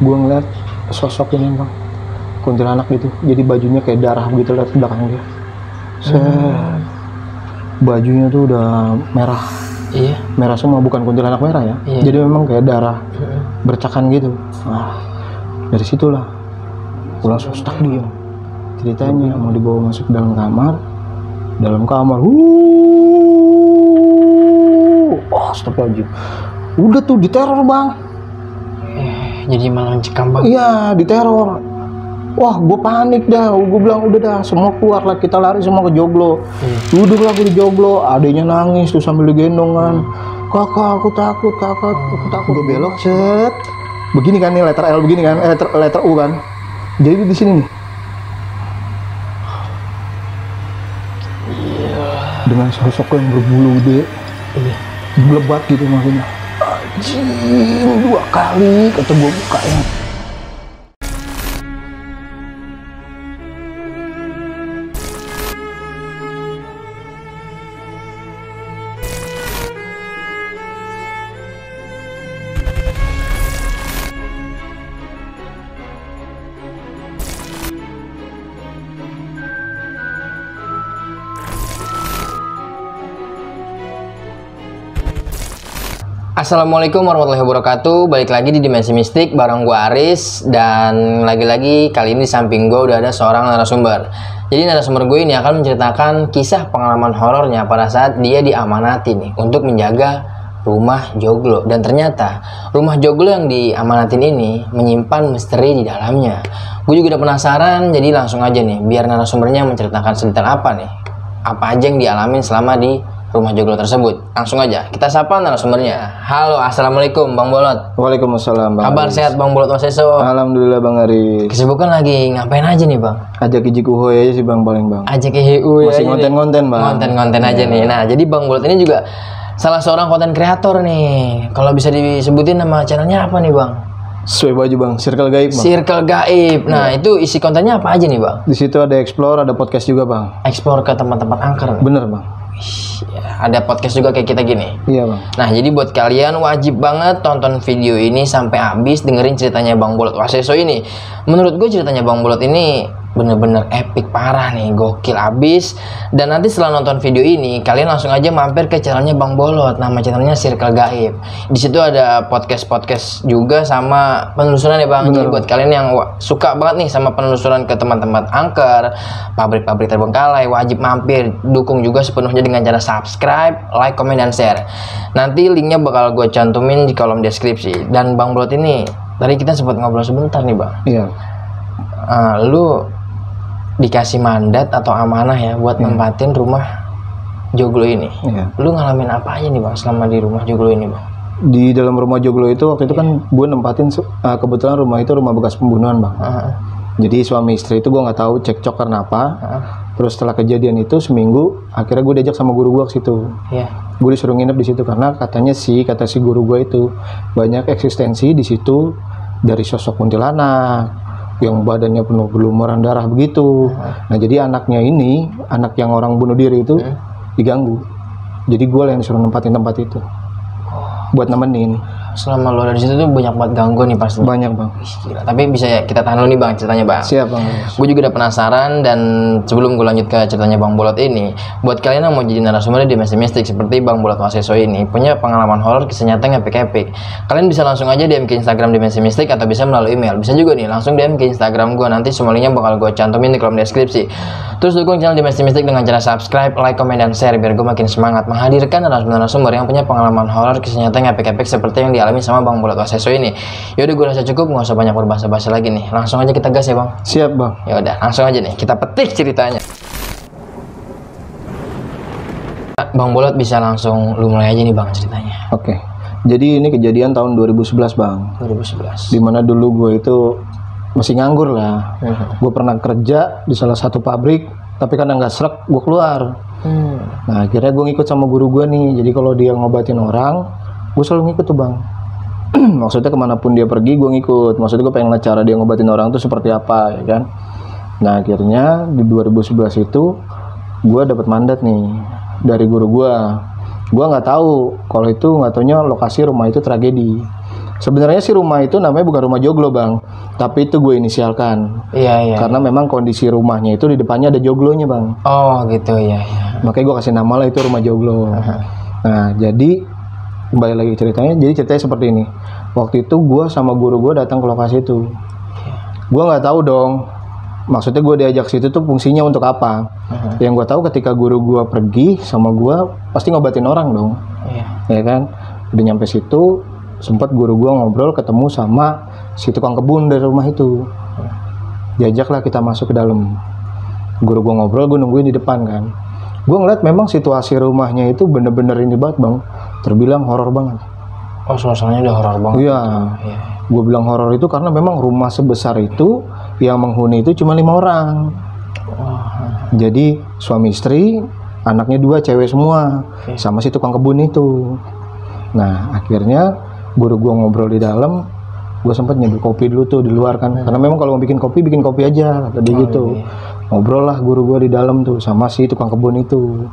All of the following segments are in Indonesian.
gue ngeliat sosok ini bang, kuntilanak gitu, jadi bajunya kayak darah gitu, lihat belakang dia. Bajunya tuh udah merah. Iya. Merah semua, bukan kuntilanak merah ya. Iya. Jadi memang kayak darah bercakan gitu. Nah, dari situlah gue langsung stuck dia. Ceritanya mau dibawa masuk dalam kamar. Astagfirullahaladzim. Udah tuh diteror bang. Jadi malah mencekam bang. Iya, diteror. Wah, gue panik dah. Gue bilang udah dah, semua keluar lah, kita lari semua ke joglo. Duduk lagi di joglo, adiknya nangis tuh sambil digendong kan. Kakak, aku takut, kakak, aku takut. Gue belok, set. Begini kan nih, letter L begini kan, letter U kan. Jadi di sini nih. Dengan sosok yang berbulu gede, lebat gitu makanya. Anjing, 2 kali kata gue bukanya. Assalamualaikum warahmatullahi wabarakatuh. Balik lagi di Dimensi Mistik bareng gue Aris. Dan lagi-lagi kali ini di samping gue udah ada seorang narasumber. Jadi narasumber gue ini akan menceritakan kisah pengalaman horornya pada saat dia diamanati nih untuk menjaga rumah joglo. Dan ternyata rumah joglo yang diamanatin ini menyimpan misteri di dalamnya. Gue juga udah penasaran, jadi langsung aja nih biar narasumbernya menceritakan sedetail apa nih, apa aja yang dialamin selama di rumah joglo tersebut. Langsung aja kita sapa narasumbernya. Halo, assalamualaikum Bang Bolot. Waalaikumsalam Bang. Kabar Aris. sehat Bang Bolot Waseso? Alhamdulillah Bang Aris. Kesibukan lagi ngapain aja nih Bang? Ajak ijik uhoy aja sih Bang, paling Bang. Ajak IHU ya. Masih konten-konten Bang. Konten-konten aja nih. Nah, jadi Bang Bolot ini juga salah seorang konten kreator nih. Kalau bisa disebutin nama channelnya apa nih Bang? Sesuai baju Bang, Circle Gaib Bang. Circle Gaib. Nah, itu isi kontennya apa aja nih Bang? Di situ ada explore, ada podcast juga Bang. Explore ke tempat-tempat angker nih. Bener Bang. Ya, ada podcast juga kayak kita gini. Iya Bang. Nah, jadi buat kalian wajib banget tonton video ini sampai habis, dengerin ceritanya Bang Bolot Waseso ini. Menurut gue ceritanya Bang Bolot ini bener-bener epic parah nih, gokil abis. Dan nanti setelah nonton video ini, kalian langsung aja mampir ke channelnya Bang Bolot. Nama channelnya Circle Gaib. Di situ ada podcast juga sama penelusuran ya Bang. Jadi buat kalian yang suka banget nih sama penelusuran ke teman-teman angker, pabrik-pabrik terbengkalai, wajib mampir. Dukung juga sepenuhnya dengan cara subscribe, like, komen, dan share. Nanti linknya bakal gue cantumin di kolom deskripsi. Dan Bang Bolot ini, tadi kita sempat ngobrol sebentar nih Bang. Iya. Lu dikasih mandat atau amanah ya buat nempatin rumah joglo ini. Iya. Lu ngalamin apa aja nih Bang selama di rumah joglo ini Bang? Di dalam rumah joglo itu waktu itu kan gue nempatin kebetulan rumah itu rumah bekas pembunuhan Bang. Jadi suami istri itu gue nggak tahu cekcok karena apa. Terus setelah kejadian itu seminggu, akhirnya gue diajak sama guru gue ke situ. Iya. Gue disuruh nginep di situ karena kata si guru gue itu banyak eksistensi di situ dari sosok kuntilanak yang badannya penuh berlumuran darah begitu. Nah jadi anaknya ini, anak yang orang bunuh diri itu diganggu. Jadi gue yang disuruh nempatin tempat itu buat nemenin. Selama lo ada di situ tuh banyak banget gangguan nih pasti. Banyak Bang. Gila. Tapi bisa ya kita tahan dulu nih Bang ceritanya Bang. Siap Bang. Gue juga udah penasaran, dan sebelum gue lanjut ke ceritanya Bang Bolot ini, buat kalian yang mau jadi narasumber di Dimensi Mistik seperti Bang Bolot Waseso ini, punya pengalaman horor kisah nyata yang epic-epic, kalian bisa langsung aja DM ke Instagram Dimensi Mistik atau bisa melalui email. Bisa juga nih langsung DM ke Instagram gue, nanti semua linknya bakal gue cantumin di kolom deskripsi. Terus dukung channel Dimensi Mistik dengan cara subscribe, like, komen, dan share biar gue makin semangat menghadirkan narasumber yang punya pengalaman horor kisah nyata yang epic-epic seperti yang dialami sama Bang Bolot Waseso ini. Yaudah, gue rasa cukup, nggak usah banyak berbahasa-basi lagi nih. Langsung aja kita gas ya Bang. Siap Bang. Ya udah, langsung aja nih kita petik ceritanya. Bang Bolot bisa langsung lu mulai aja nih Bang ceritanya. Oke. Jadi ini kejadian tahun 2011 Bang. 2011. Dimana dulu gue itu masih nganggur lah. Gue pernah kerja di salah satu pabrik, tapi karena nggak srek, gue keluar. Nah akhirnya gue ngikut sama guru gue nih. Jadi kalau dia ngobatin orang, gue selalu ngikut tuh Bang. Maksudnya kemanapun dia pergi gue ngikut. Maksudnya gue pengen lihat cara dia ngobatin orang tuh seperti apa ya kan. Nah akhirnya di 2011 itu gue dapat mandat nih dari guru gue. Gue nggak tahu kalau itu, nggak taunya lokasi rumah itu tragedi. Sebenarnya sih rumah itu namanya bukan rumah joglo bang, tapi itu gue inisialkan. Iya. Karena memang kondisi rumahnya itu di depannya ada joglonya bang. Oh gitu ya. Makanya gue kasih nama lah itu rumah joglo. Nah jadi kembali lagi ceritanya. Jadi ceritanya seperti ini. Waktu itu gue sama guru gue datang ke lokasi itu. Gue nggak tahu dong. Maksudnya gue diajak situ tuh fungsinya untuk apa? Yang gue tahu ketika guru gue pergi sama gue pasti ngobatin orang dong. Ya kan? Udah nyampe situ. Sempat guru gue ngobrol ketemu sama si tukang kebun dari rumah itu. Diajaklah kita masuk ke dalam. Guru gue ngobrol, gue nungguin di depan kan. Gue ngeliat memang situasi rumahnya itu bener-bener ini banget bang. Terbilang horor banget. Oh suasananya udah horor banget. Iya. Gue bilang horor itu karena memang rumah sebesar itu yang menghuni itu cuma 5 orang. Jadi suami istri, anaknya 2 cewek semua, sama si tukang kebun itu. Nah akhirnya guru gue ngobrol di dalam, gue sempat nyambil kopi dulu tuh di luar kan, karena memang kalau mau bikin kopi aja tadi gitu. Ngobrol lah guru gue di dalam tuh sama si tukang kebun itu.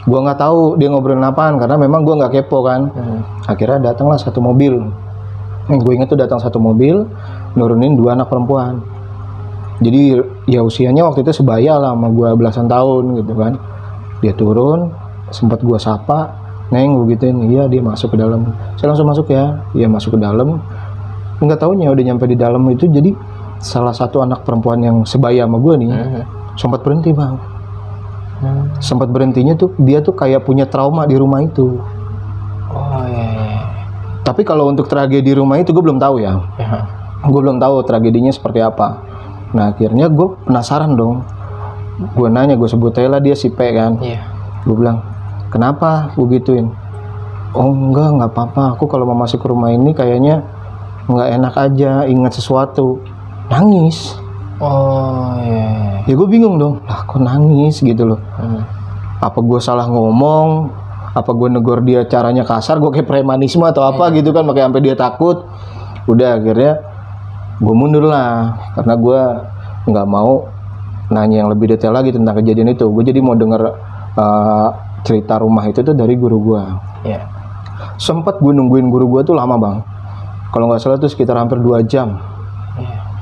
Gue nggak tahu dia ngobrolin apaan karena memang gue nggak kepo kan. Akhirnya datanglah satu mobil. Gue inget tuh datang satu mobil, nurunin 2 anak perempuan. Jadi ya usianya waktu itu sebaya lah sama gue belasan tahun gitu kan. Dia turun, sempat gue sapa. Neng gue gituin, iya dia masuk ke dalam. Saya langsung masuk ya, iya masuk ke dalam. Nggak taunya udah nyampe di dalam itu jadi salah satu anak perempuan yang sebaya sama gue nih, sempat berhenti bang. Sempat berhentinya tuh dia tuh kayak punya trauma di rumah itu. Oh iya. Tapi kalau untuk tragedi rumah itu gue belum tahu ya. Gue belum tahu tragedinya seperti apa. Nah akhirnya gue penasaran dong. Gue nanya, gue sebut aja lah dia si P kan. Gue bilang, kenapa gue gituin? Oh enggak apa-apa, aku kalau mau masuk ke rumah ini kayaknya nggak enak aja, ingat sesuatu. Nangis. Oh iya. Ya gue bingung dong, lah kok nangis gitu loh. Apa gue salah ngomong? Apa gue negor dia caranya kasar, gue kayak premanisme atau apa gitu kan, makanya sampai dia takut. Udah akhirnya gue mundur lah, karena gue nggak mau nanya yang lebih detail lagi tentang kejadian itu. Gue jadi mau denger cerita rumah itu tuh dari guru gue. Sempat gue nungguin guru gue tuh lama bang. Kalau nggak salah tuh sekitar hampir 2 jam.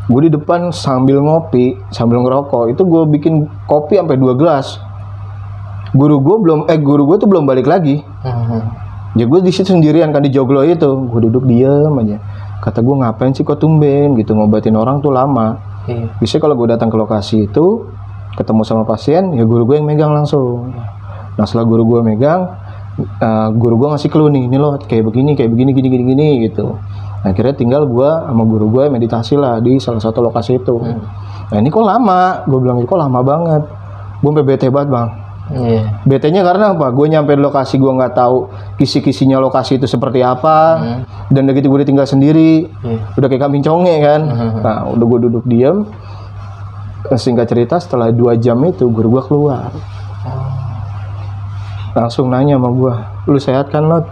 Gue di depan sambil ngopi, sambil ngerokok. Itu gue bikin kopi sampai 2 gelas. Guru gue tuh belum balik lagi. Ya gue di situ sendirian kan di joglo itu. Gue duduk diem aja. Kata gue ngapain sih kok tumben gitu ngobatin orang tuh lama. Biasanya kalau gue datang ke lokasi itu ketemu sama pasien, ya guru gue yang megang langsung. Nah setelah guru gue megang, guru gue ngasih clue nih, ini loh kayak begini gini gitu. Nah, akhirnya tinggal gue sama guru gue meditasi lah di salah satu lokasi itu. Nah ini kok lama, gue bilang kok lama banget. Gue sampai bete banget bang. Bete-nya karena apa? Gue nyampe di lokasi gue nggak tahu kisi-kisinya lokasi itu seperti apa. Dan begitu gue ditinggal sendiri, udah kayak kambing conge kan. Nah udah gue duduk diem. Singkat cerita setelah 2 jam itu guru gue keluar. Langsung nanya sama gue, lu sehat kan Lot?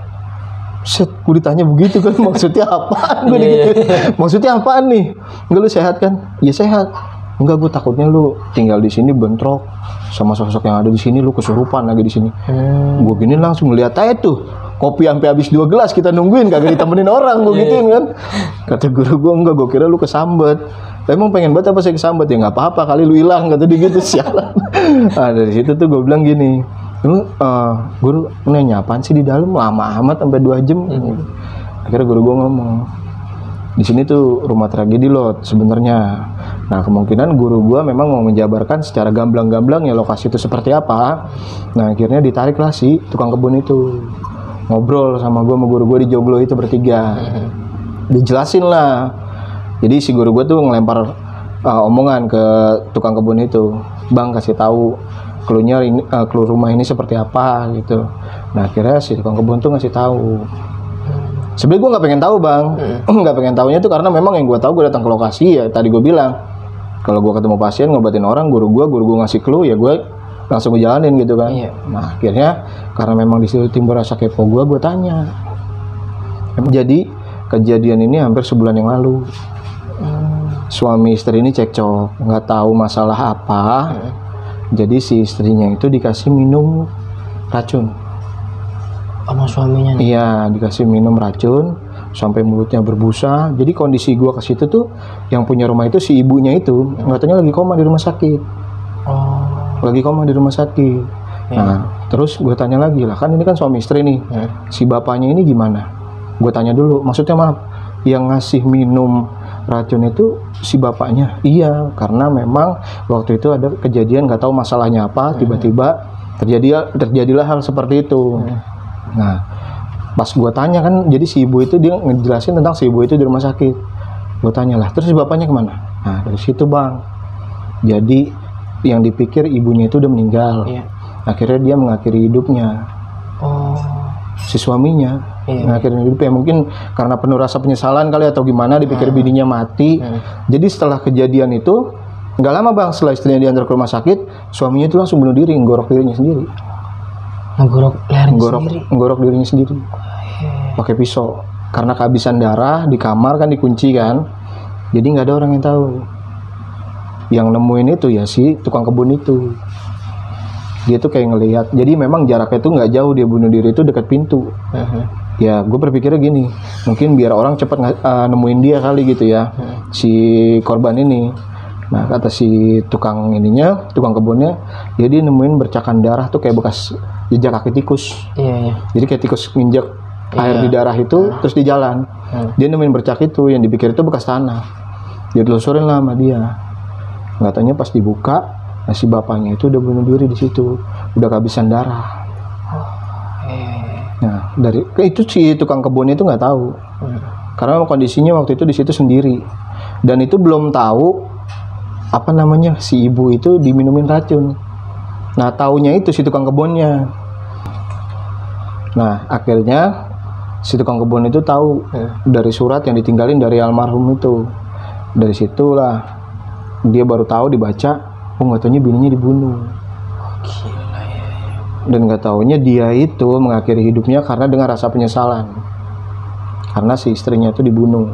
Set, gue ditanya begitu kan, maksudnya apaan? Gue digituin, maksudnya apaan nih? Enggak, lu sehat kan? Ya sehat. Enggak, gue takutnya lu tinggal di sini bentrok sama sosok yang ada di sini, lu kesurupan lagi di sini. Gue gini langsung ngeliat aja tuh, kopi sampai habis 2 gelas kita nungguin, kagak ditemenin orang, gue gituin kan. Kata guru gue, enggak, gue kira lu kesambet. Emang pengen banget apa saya kesambet? Ya nggak apa-apa, kali lu hilang, kata dia gitu, sialan. Nah dari situ tuh gue bilang gini, guru nanya apaan sih di dalam, lama amat sampai 2 jam. Akhirnya guru gue ngomong, di sini tuh rumah tragedi Lot sebenarnya. Nah kemungkinan guru gue memang mau menjabarkan secara gamblang-gamblang ya lokasi itu seperti apa. Nah akhirnya ditariklah si tukang kebun itu ngobrol sama gue, sama guru gue di joglo itu bertiga. Dijelasin lah. Jadi si guru gue tuh ngelempar omongan ke tukang kebun itu, bang kasih tahu clue-nya ini, clue rumah ini seperti apa gitu. Nah akhirnya si tukang kebun tuh ngasih tahu. Sebenarnya gue nggak pengen tahu bang, nggak pengen tahunya tuh karena memang yang gue tahu gue datang ke lokasi ya tadi gue bilang kalau gue ketemu pasien ngobatin orang, guru gue ngasih clue ya gue langsung ngejalanin gitu kan. Nah akhirnya karena memang di situ timbul rasa kepo gue tanya. Jadi kejadian ini hampir sebulan yang lalu. Suami istri ini cekcok, nggak tahu masalah apa. Jadi si istrinya itu dikasih minum racun sama suaminya nih? Iya, dikasih minum racun. sampai mulutnya berbusa. Jadi kondisi gua ke situ tuh, yang punya rumah itu si ibunya itu katanya lagi koma di rumah sakit. Lagi koma di rumah sakit. Nah, terus gue tanya lagi lah, kan ini kan suami istri nih. Si bapaknya ini gimana? Gue tanya dulu, maksudnya maaf, yang ngasih minum racun itu si bapaknya? Iya, karena memang waktu itu ada kejadian, nggak tahu masalahnya apa, tiba-tiba terjadilah hal seperti itu. Nah, pas gue tanya kan, jadi si ibu itu dia ngejelasin tentang si ibu itu di rumah sakit. Gue tanya lah, terus si bapaknya kemana? Nah, dari situ bang, jadi yang dipikir ibunya itu udah meninggal. Akhirnya dia mengakhiri hidupnya. Si suaminya mengakhiri hidupnya, mungkin karena penuh rasa penyesalan kali atau gimana, dipikir bininya mati. Jadi setelah kejadian itu nggak lama bang, setelah istrinya diantar ke rumah sakit, suaminya itu langsung bunuh diri, nggorok dirinya sendiri. Nggorok dirinya sendiri pakai pisau, karena kehabisan darah. Di kamar kan dikunci kan, jadi nggak ada orang yang tahu. Yang nemuin itu ya si tukang kebun itu. Dia tuh kayak ngelihat, jadi memang jaraknya tuh nggak jauh, dia bunuh diri itu dekat pintu. Ya gue berpikirnya gini, mungkin biar orang cepat nemuin dia kali gitu ya, si korban ini. Nah kata si tukang kebunnya, ya dia nemuin bercakan darah tuh kayak bekas jejak kaki tikus. Jadi kayak tikus nginjak air di darah itu, terus di jalan. Dia nemuin bercak itu, yang dipikir itu bekas tanah. Dia telusurin lah sama dia. Katanya pas dibuka, nah si bapaknya itu udah bunuh diri di situ, udah kehabisan darah. Nah dari itu si tukang kebun itu nggak tahu, karena kondisinya waktu itu di situ sendiri, dan itu belum tahu apa namanya si ibu itu diminumin racun. Nah taunya itu si tukang kebunnya. Nah akhirnya si tukang kebun itu tahu dari surat yang ditinggalin dari almarhum itu. Dari situlah dia baru tahu, dibaca, nggak taunya bininya dibunuh. Gila ya. Dan nggak taunya dia itu mengakhiri hidupnya karena dengan rasa penyesalan, karena si istrinya itu dibunuh.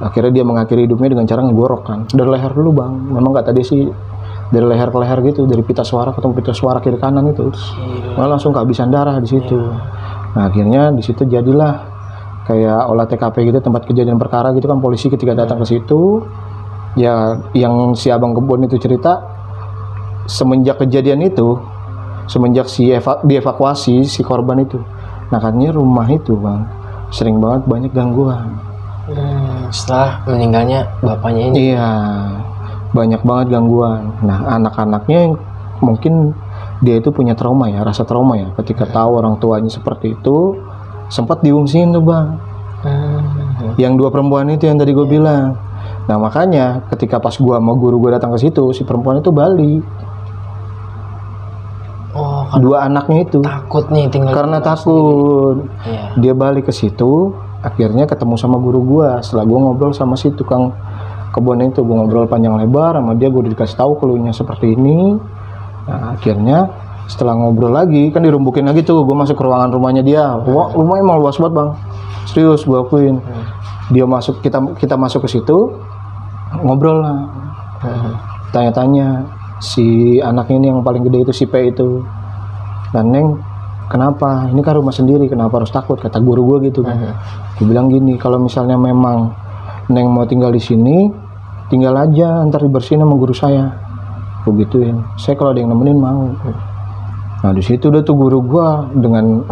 Akhirnya dia mengakhiri hidupnya dengan cara ngegorok kan, dari leher dulu bang. Memang kata dia sih dari leher ke leher gitu, dari pita suara ketemu pita suara kiri kanan itu. Malah langsung kehabisan darah di situ. Nah akhirnya di situ jadilah kayak olah TKP gitu, tempat kejadian perkara gitu kan. Polisi ketika datang ke situ, ya yang si abang kebun itu cerita, semenjak kejadian itu, semenjak dievakuasi si korban itu, nah katanya rumah itu bang sering banget banyak gangguan. Setelah meninggalnya bapaknya ini. Iya, banyak banget gangguan. Nah anak-anaknya mungkin dia itu punya trauma ya, rasa trauma ya, ketika tahu orang tuanya seperti itu, sempat diungsiin tuh bang. Yang 2 perempuan itu yang tadi gue bilang. Nah makanya ketika pas gua sama guru gua datang ke situ, si perempuan itu balik. 2 anaknya itu takut nih tinggal karena takut. Dia balik ke situ, akhirnya ketemu sama guru gua. Setelah gua ngobrol sama si tukang kebun itu, gua ngobrol panjang lebar sama dia, gua dikasih tahu keluhnya seperti ini. Nah akhirnya setelah ngobrol lagi kan dirumbukin lagi tuh, gua masuk ke ruangan rumahnya dia. Wah rumahnya emang luas banget bang, serius gua akuin. Dia masuk, kita masuk ke situ, ngobrol lah, tanya-tanya si anaknya ini yang paling gede itu, si P itu. Dan Neng kenapa, ini kan rumah sendiri, kenapa harus takut, kata guru gue gitu kan. Dia bilang gini, kalau misalnya memang Neng mau tinggal di sini, tinggal aja, ntar dibersihin sama guru saya. Gue gituin, saya kalau ada yang nemenin mau. Nah di situ udah tuh guru gue, dengan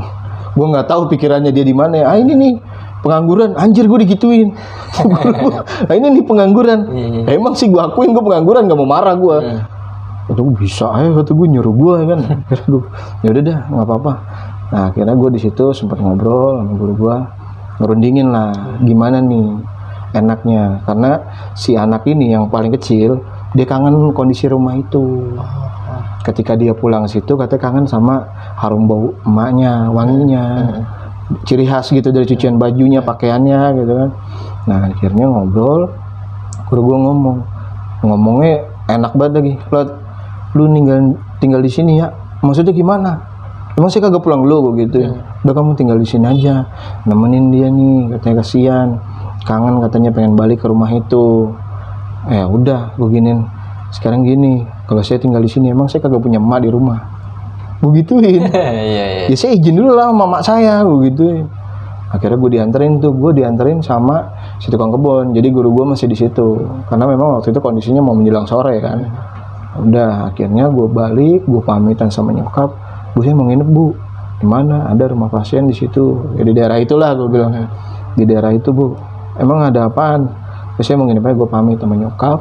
gue nggak tahu pikirannya dia di mana. Ini nih pengangguran, anjir gue digituin. Ini nih pengangguran. Emang sih gue akuin gue pengangguran, gak mau marah gue. Aduh bisa aja, kata gue nyuruh gue kan. Ya udah dah, nggak apa-apa. Nah akhirnya gue di situ sempat ngobrol sama guru gue, ngerundingin lah gimana nih enaknya, karena si anak ini yang paling kecil dia kangen kondisi rumah itu. Ketika dia pulang situ katanya kangen sama harum bau emaknya, wanginya, ciri khas gitu dari cucian bajunya, pakaiannya gitu kan. Nah akhirnya ngobrol, guru gue ngomongnya enak banget lagi. Lu tinggal di sini ya, maksudnya gimana? Emang sih kagak pulang dulu gue gitu. Udah kamu tinggal di sini aja, nemenin dia nih, katanya kasihan, kangen katanya pengen balik ke rumah itu. Ya udah gue giniin, sekarang gini, kalau saya tinggal di sini emang saya kagak punya emak di rumah. Begituin. Ya saya izin dulu lah sama mak saya, begituin. Akhirnya gue dianterin sama si tukang kebun. Jadi guru gue masih di situ. Karena memang waktu itu kondisinya mau menjelang sore kan. Udah, akhirnya gue balik, gue pamitan sama nyokap. Bu, saya mau nginep bu. Di mana? Ada rumah pasien di situ. Ya, di daerah itulah gue bilang. Di daerah itu bu. Emang ada apaan? Terus saya mau nginep aja, gue pamit sama nyokap.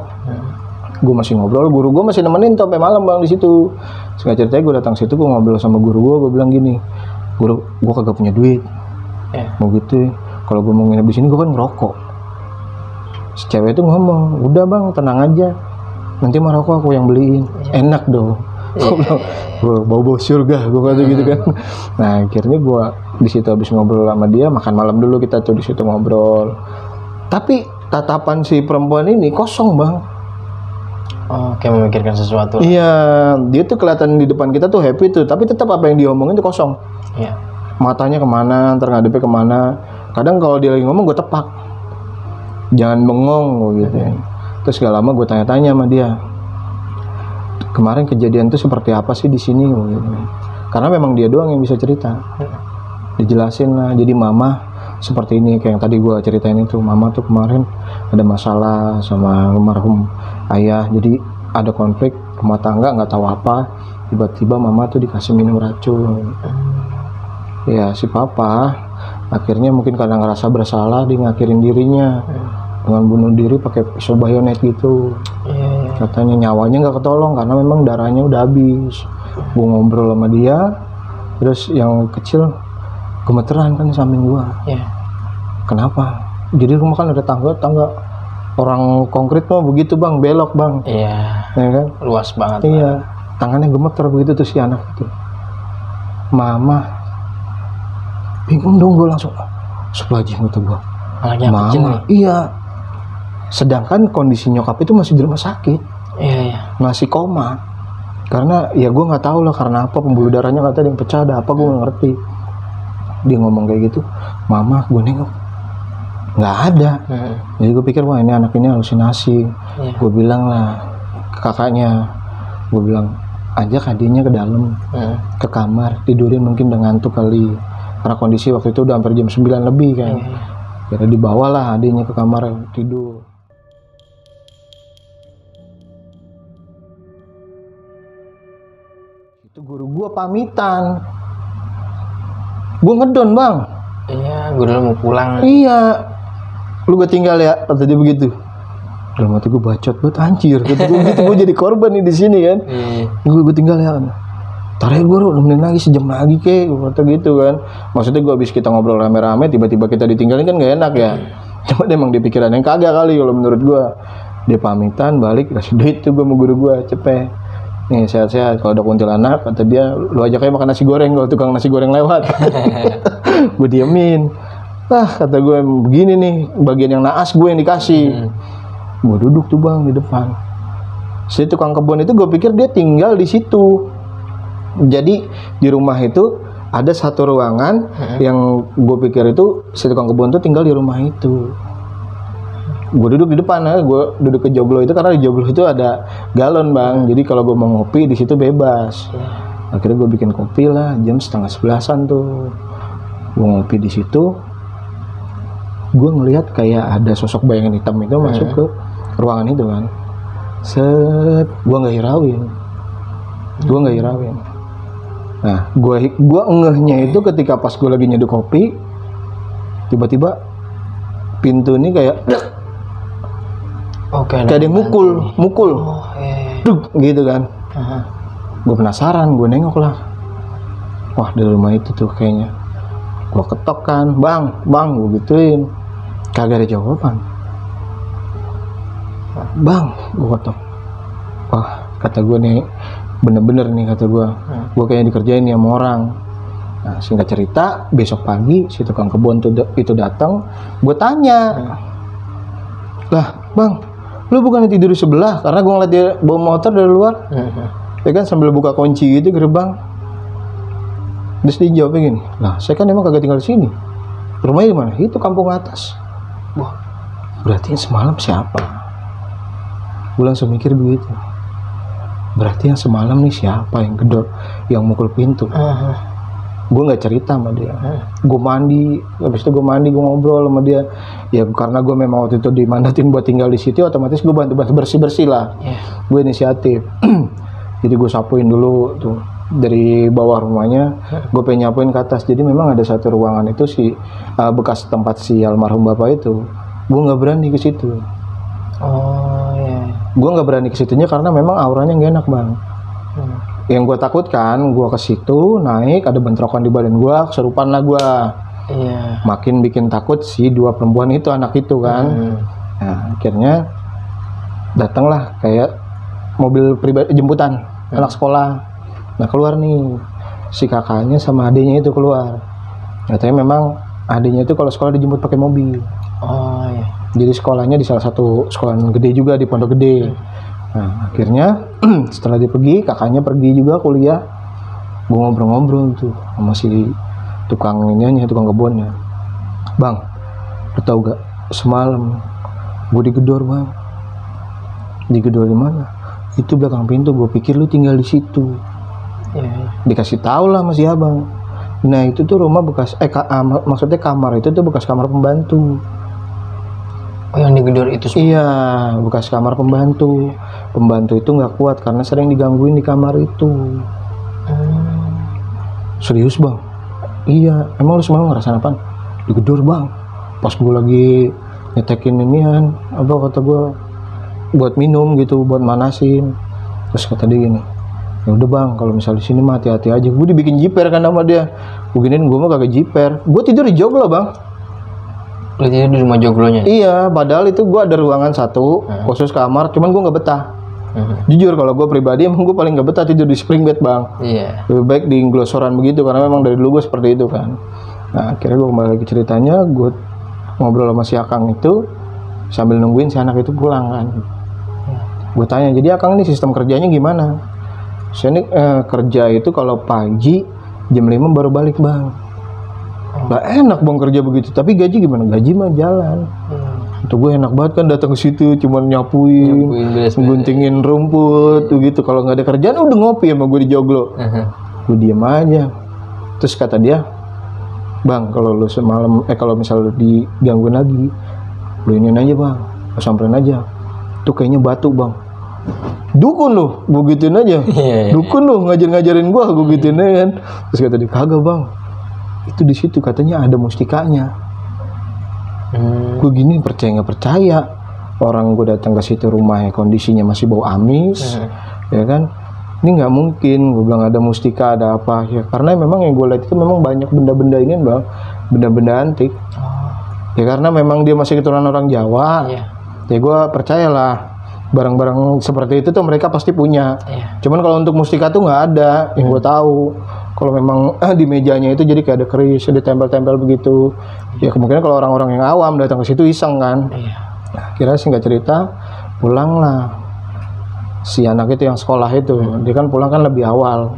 Gue masih ngobrol, guru gue masih nemenin sampai malam bang di situ. Singkat ceritanya gue datang situ, gue ngobrol sama guru gue bilang gini, guru, gue kagak punya duit. Mau gitu, kalau gue mau nginep di sini gue kan ngerokok. Si cewek itu ngomong, udah bang tenang aja, nanti mah rokok aku yang beliin. Enak dong. Gue bau surga, gue kata gitu kan. Nah akhirnya gue di situ habis ngobrol sama dia, makan malam dulu kita tuh di situ ngobrol. Tapi tatapan si perempuan ini kosong bang. Oh, kayak memikirkan sesuatu. Iya, dia tuh kelihatan di depan kita tuh happy tuh, tapi tetap apa yang dia omongin tuh kosong. Iya. Matanya kemana, ntar ngadepnya kemana. Kadang kalau dia lagi ngomong gue tepak, jangan bengong gitu. Terus gak lama gue tanya-tanya sama dia, kemarin kejadian tuh seperti apa sih di sini gitu. Karena memang dia doang yang bisa cerita. Dijelasin lah, jadi mama seperti ini, kayak yang tadi gue ceritain itu. Mama tuh kemarin ada masalah sama almarhum ayah, jadi ada konflik rumah tangga, nggak tahu apa, tiba-tiba mama tuh dikasih minum racun. Ya si papa akhirnya mungkin karena ngerasa bersalah, dia ngakhirin dirinya dengan bunuh diri pakai pisau bayonet gitu. Katanya nyawanya nggak ketolong karena memang darahnya udah habis. Gue ngobrol sama dia, terus yang kecil gemeteran kan di samping gua. Kenapa? Jadi rumah kan ada tangga orang konkret mah begitu bang, belok bang. Iya. Ya kan? Luas banget. Iya. Tangannya gemeter begitu tuh si anak itu. Mama bingung dong, gue langsung sebelajing gitu gua. Anaknya Mama, kecil nih. iya. Sedangkan kondisi nyokap itu masih di rumah sakit. Iya. Masih koma. Karena ya gue nggak tahu lah karena apa, pembuluh darahnya katanya ada yang pecah, ada apa gue nggak ngerti. Dia ngomong kayak gitu, mama gue nengok nggak ada. Jadi gue pikir wah ini anak ini halusinasi. Gue bilang lah ke kakaknya, gue bilang ajak adiknya ke dalam, ke kamar tidurin, mungkin udah ngantuk kali karena kondisi waktu itu udah hampir jam 9 lebih kan. Kira dibawalah adiknya ke kamar tidur. Itu guru gue pamitan, gue ngedon bang. Iya, gue dulu mau pulang. Iya, lu gue tinggal ya, kata dia begitu. Dalam hati gue bacot banget, anjir. Kata gue gitu, gue jadi korban nih di sini kan. Gue tinggal ya. Ntar ya gue nemenin lagi sejam lagi kek, gue kata gitu kan. Maksudnya gue habis kita ngobrol rame-rame, tiba-tiba kita ditinggalin kan gak enak ya. Cuma emang di pikiran yang kagak kali kalau menurut gue. Dia pamitan, balik, kasih duit tuh gue sama guru gue, cepet. Nih sehat-sehat, kalau ada kuntilanak, kata dia, lu ajak aja makan nasi goreng kalau tukang nasi goreng lewat. Gue diemin. Kata gue begini nih, bagian yang naas gue yang dikasih. Gue duduk tuh bang di depan. Si tukang kebun itu gue pikir dia tinggal di situ. Jadi di rumah itu ada satu ruangan yang gue pikir itu si tukang kebun tuh tinggal di rumah itu. Gue duduk di depan, gue duduk ke joglo itu karena di joglo itu ada galon bang. Jadi kalau gue mau ngopi di situ bebas. Akhirnya gue bikin kopi lah jam 10:30 tuh. Gue ngopi di situ. Gue ngelihat kayak ada sosok bayangan hitam itu masuk ke ruangan itu kan. Set, gue nggak hirauin. Nah, gue ngehnya itu ketika pas gue lagi nyeduh kopi, tiba-tiba pintu ini kayak kayak ada yang mukul. Duk, gitu kan. Gue penasaran, gue nengok lah. Wah, dari rumah itu tuh kayaknya. Gue ketok kan, bang, gue gituin. Kagak ada jawaban. Bang, gue ketok. Wah, kata gue nih, bener-bener nih kata gue. Gue kayaknya dikerjain nih sama orang. Nah, singkat cerita, besok pagi si tukang kebun itu datang. Gue tanya, lah, bang, lu bukannya tidur di sebelah? Karena gue ngeliat dia bawa motor dari luar. Ya kan sambil buka kunci gitu gerbang. Terus dia jawabnya gini, lah saya kan emang kagak tinggal di sini. Rumahnya di mana? Itu kampung atas. Wah, berarti yang semalam siapa? Gue langsung mikir begitu. Berarti yang semalam nih siapa yang gedor, yang mukul pintu? gue nggak cerita sama dia. Gue mandi, habis itu gue ngobrol sama dia. Ya karena gue memang waktu itu dimandatin buat tinggal di situ, otomatis gue bantu bersih lah. Gue inisiatif. Jadi gue sapuin dulu tuh dari bawah rumahnya, gue pengen nyapuin ke atas. Jadi memang ada satu ruangan itu bekas tempat si almarhum bapak itu. Gue nggak berani ke situ. Gue nggak berani ke situnya karena memang auranya nggak enak, Bang. Yang gue takutkan, gue ke situ naik, ada bentrokan di badan gue, kesurupan lah gue. Makin bikin takut si dua perempuan itu, anak itu kan. Nah, akhirnya datanglah kayak mobil pribadi jemputan anak sekolah. Nah, keluar nih si kakaknya sama adiknya itu keluar. Katanya memang adiknya itu kalau sekolah dijemput pakai mobil. Jadi sekolahnya di salah satu sekolah gede juga di Pondok Gede. Nah, akhirnya setelah dia pergi, kakaknya pergi juga kuliah. Gue ngobrol-ngobrol tuh sama si tukang kebunnya. Bang, lu tau gak semalam gue digedor, Bang. Digedor di mana? Itu belakang pintu. Gue pikir lu tinggal di situ. Dikasih tahu lah sama si abang. Nah, itu tuh rumah bekas maksudnya kamar itu tuh bekas kamar pembantu. Yang digedor itu semua? Iya, bekas kamar pembantu. Pembantu itu nggak kuat karena sering digangguin di kamar itu. Serius, Bang? Iya. Emang lu semalam ngerasain apaan? Digedor, Bang. Pas gue lagi nyetekin inian, kata gue, buat minum gitu, buat manasin. Terus kata dia gini, ya udah Bang, kalau misal di sini mah hati-hati aja. Gue dibikin jiper kan sama dia. Gue giniin, gue mah kagak jiper. Gue tidur di joglo, Bang. Lu tidur di rumah joglonya? Iya, padahal itu gue ada ruangan satu khusus kamar, cuman gue nggak betah. Jujur kalau gue pribadi emang gue paling nggak betah tidur di spring bed, Bang. Lebih baik di glosoran begitu karena memang dari dulu gue seperti itu kan. Nah, akhirnya gue kembali lagi ceritanya, gue ngobrol sama si Akang itu sambil nungguin si anak itu pulang kan. Gue tanya, jadi Akang ini sistem kerjanya gimana? Saya ini kerja itu kalau pagi jam 5 baru balik, Bang. Lah enak Bang kerja begitu, tapi gaji gimana? Gaji mah jalan. Itu gue enak banget kan datang ke situ cuman nyapuin guntingin rumput tuh gitu. Kalau nggak ada kerjaan udah ngopi sama gue di joglo. Gue diem aja. Terus kata dia, Bang, kalau lu semalam kalau misal lu digangguin lagi, lu iniin aja, Bang. Lu samperin aja. Tuh kayaknya batu, Bang. Dukun lu, gue gituin aja. Dukun lu ngajarin gue gituin aja kan. Terus kata dia, kagak, Bang. Itu di situ katanya ada mustikanya. Gue gini percaya nggak percaya. Orang gue datang ke situ rumahnya kondisinya masih bau amis, ya kan? Ini nggak mungkin. Gue bilang ada mustika, ada apa ya? Karena memang yang gue lihat itu memang banyak benda-benda ini, Bang, benda-benda antik. Ya karena memang dia masih keturunan orang Jawa. Ya gue percayalah. Barang-barang seperti itu tuh mereka pasti punya. Cuman kalau untuk mustika tuh nggak ada yang gue tahu. Kalau memang di mejanya itu jadi kayak ada keris, ada tempel-tempel begitu. Ya kemungkinan kalau orang-orang yang awam datang ke situ iseng kan. Nah, kira singkat cerita, pulanglah si anak itu yang sekolah itu. Dia kan pulang kan lebih awal.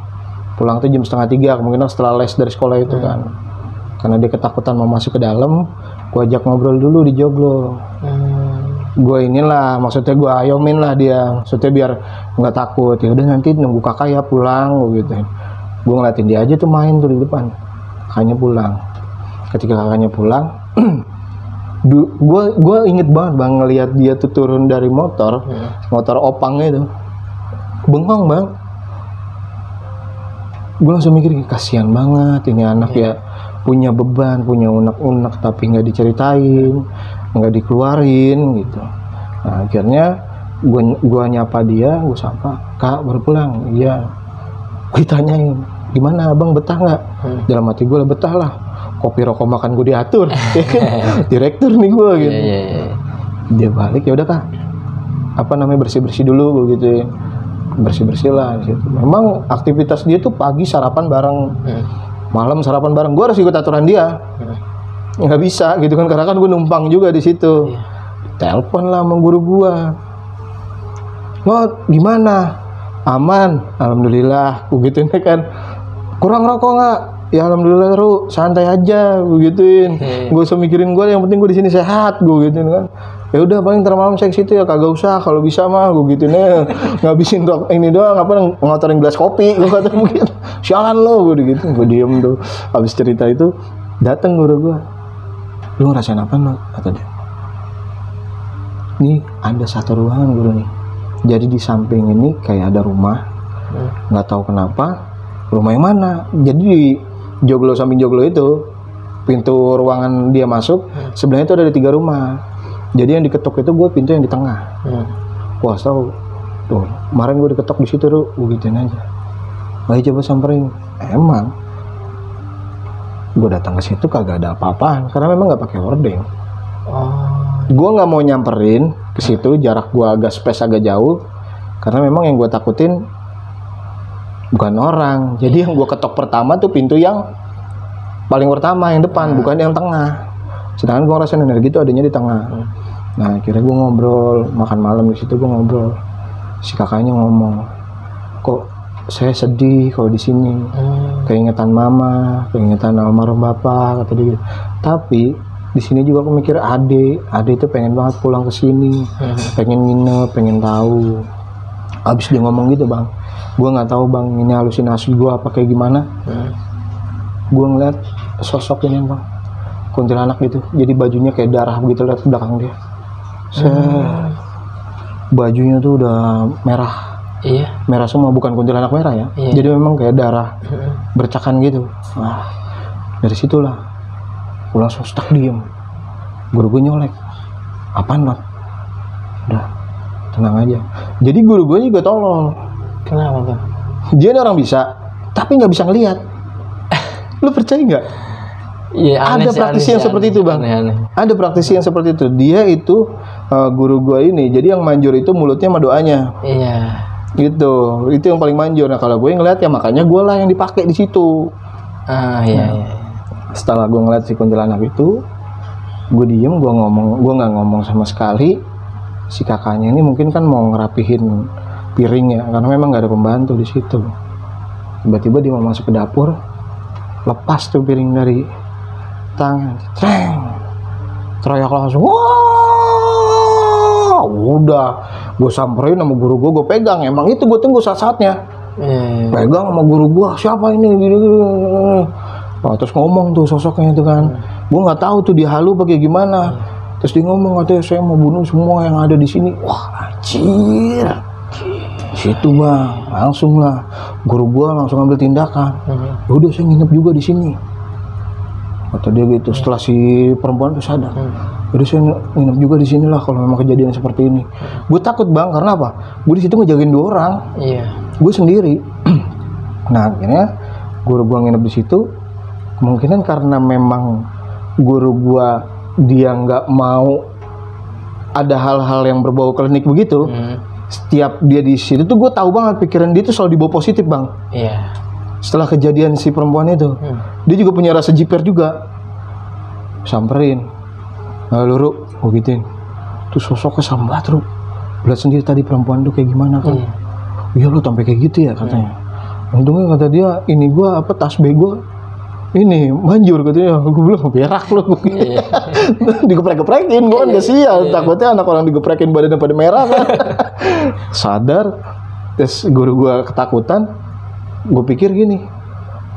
Pulang tuh jam 2:30, kemungkinan setelah les dari sekolah itu kan. Karena dia ketakutan mau masuk ke dalam, gua ajak ngobrol dulu di joglo. Gue inilah, maksudnya gue ayomin lah dia, maksudnya biar nggak takut. Ya udah nanti nunggu kakak ya pulang, gitu. Gue ngeliatin dia aja tuh main tuh di depan. Kakaknya pulang. Ketika kakaknya pulang, gue inget banget Bang ngeliat dia tuh turun dari motor, motor opangnya itu, bengong Bang. Gue langsung mikir kasihan banget ini anak ya, punya beban, punya unek-unek tapi nggak diceritain, nggak dikeluarin gitu. Nah, akhirnya gue nyapa dia, gue sapa, Kak baru pulang. Iya. Gue tanyain, gimana Abang betah nggak? Dalam hati gue lah betah lah. Kopi rokok makan gue diatur. Direktur nih gue gitu. Dia balik, ya udah Kak. Apa namanya bersih-bersih dulu gue gituin. Bersih-bersih lah gitu. Memang aktivitas dia tuh pagi sarapan bareng. Malam sarapan bareng. Gue harus ikut aturan dia. Nggak bisa gitu kan, karena kan gue numpang juga di situ. Telepon lah sama guru gue. Lo gimana? Aman, alhamdulillah. Gue gituin kan. Kurang rokok nggak? Ya alhamdulillah Ru, santai aja. Gue gituin. Gue usah mikirin gue, yang penting gue di sini sehat. Gue gituin kan. Ya udah paling ntar malam saya ke situ ya, kagak usah, kalau bisa mah gue gituin aja, ngabisin ini doang, apa ngotorin gelas kopi, gue kata begitu. Sialan lo, gue gitu, gue diem tuh. Habis cerita itu datang guru gue, lu ngerasain apa lo? Kata dia, nih ada satu ruangan guru nih, jadi di samping ini kayak ada rumah, nggak tahu kenapa rumah yang mana, jadi di joglo, samping joglo itu pintu ruangan dia masuk, sebenarnya itu ada 3 rumah. Jadi yang diketok itu gue pintu yang di tengah. Wah, tahu tuh kemarin gue diketok di situ tuh, gue gituin aja. Ayo coba samperin. Emang gue datang ke situ kagak ada apa-apaan karena memang nggak pakai hordeng. Gue nggak mau nyamperin ke situ, jarak gue agak space agak jauh karena memang yang gue takutin bukan orang. Jadi yang gue ketok pertama tuh pintu yang paling pertama yang depan, bukan yang tengah. Sedangkan gue ngerasain energi itu adanya di tengah. Nah, akhirnya gue ngobrol, makan malam di situ gue ngobrol. Si kakaknya ngomong, kok saya sedih kalau di sini, keingetan mama, keingetan almarhum bapak, kata dia. Tapi di sini juga aku mikir ade itu pengen banget pulang ke sini, pengen nginep, pengen tahu. Abis dia ngomong gitu bang, gue nggak tahu bang ini halusinasi gue apa kayak gimana. Gue ngeliat sosok ini bang, kuntilanak gitu, jadi bajunya kayak darah begitu, lihat ke belakang dia. Bajunya tuh udah merah. Iya. Merah semua, bukan kuntilanak merah ya. Iya. Jadi memang kayak darah bercakan gitu. Nah, dari situlah gue langsung stuck diem. Guru gue nyolek, apaan Not? Udah, tenang aja. Jadi guru gue juga tolol. Kenapa bang? Dia ini orang bisa, tapi nggak bisa ngelihat. Lu percaya nggak? Iya, ada praktisi yang seperti itu bang. Ada praktisi yang seperti itu. Dia itu guru gua ini. Jadi yang manjur itu mulutnya sama doanya. Iya. Gitu. Itu yang paling manjur. Nah kalau gue ngeliat ya makanya gue lah yang dipakai di situ. Iya. Setelah gue ngeliat si kuntilanak itu, gue diem, gue nggak ngomong sama sekali. Si kakaknya ini mungkin kan mau ngerapihin piring ya, karena memang nggak ada pembantu di situ. Tiba-tiba dia mau masuk ke dapur, lepas tuh piring dari tangan, teriak langsung, wah, udah, gue samperin sama guru gue pegang, emang itu gue tunggu saat-saatnya, pegang sama guru gue, siapa ini, gini. Nah, terus ngomong tuh sosoknya itu kan, gue nggak tahu tuh dia halu pakai gimana, terus dia ngomong katanya saya mau bunuh semua yang ada di sini, wah anjir, situ bang, langsung lah, guru gue langsung ambil tindakan, udah saya nginep juga di sini. Kata dia gitu, setelah si perempuan itu sadar, jadi saya nginep juga di sini lah kalau memang kejadian seperti ini. Gue takut bang, karena apa? Gue di situ ngejagain 2 orang, gue sendiri. Nah akhirnya guru gue nginep di situ, kemungkinan karena memang guru gue dia nggak mau ada hal-hal yang berbau klinik begitu. Setiap dia di situ tuh gue tahu banget pikiran dia tuh selalu dibawa positif bang. Iya. Setelah kejadian si perempuan itu, dia juga punya rasa jiper juga. Samperin, lalu Ru, gue gituin. Tuh sosoknya sambat Ru. Lihat sendiri tadi perempuan tuh kayak gimana kan? Iya lu sampai kayak gitu ya katanya. Untungnya kata dia, ini gue apa tas bego ini manjur katanya. Gue bilang berak lu. Digeprek-geprekin, gue kan gak sial. Takutnya anak orang digeprekin badannya pada merah kan. Sadar, terus guru gue ketakutan. Gue pikir gini,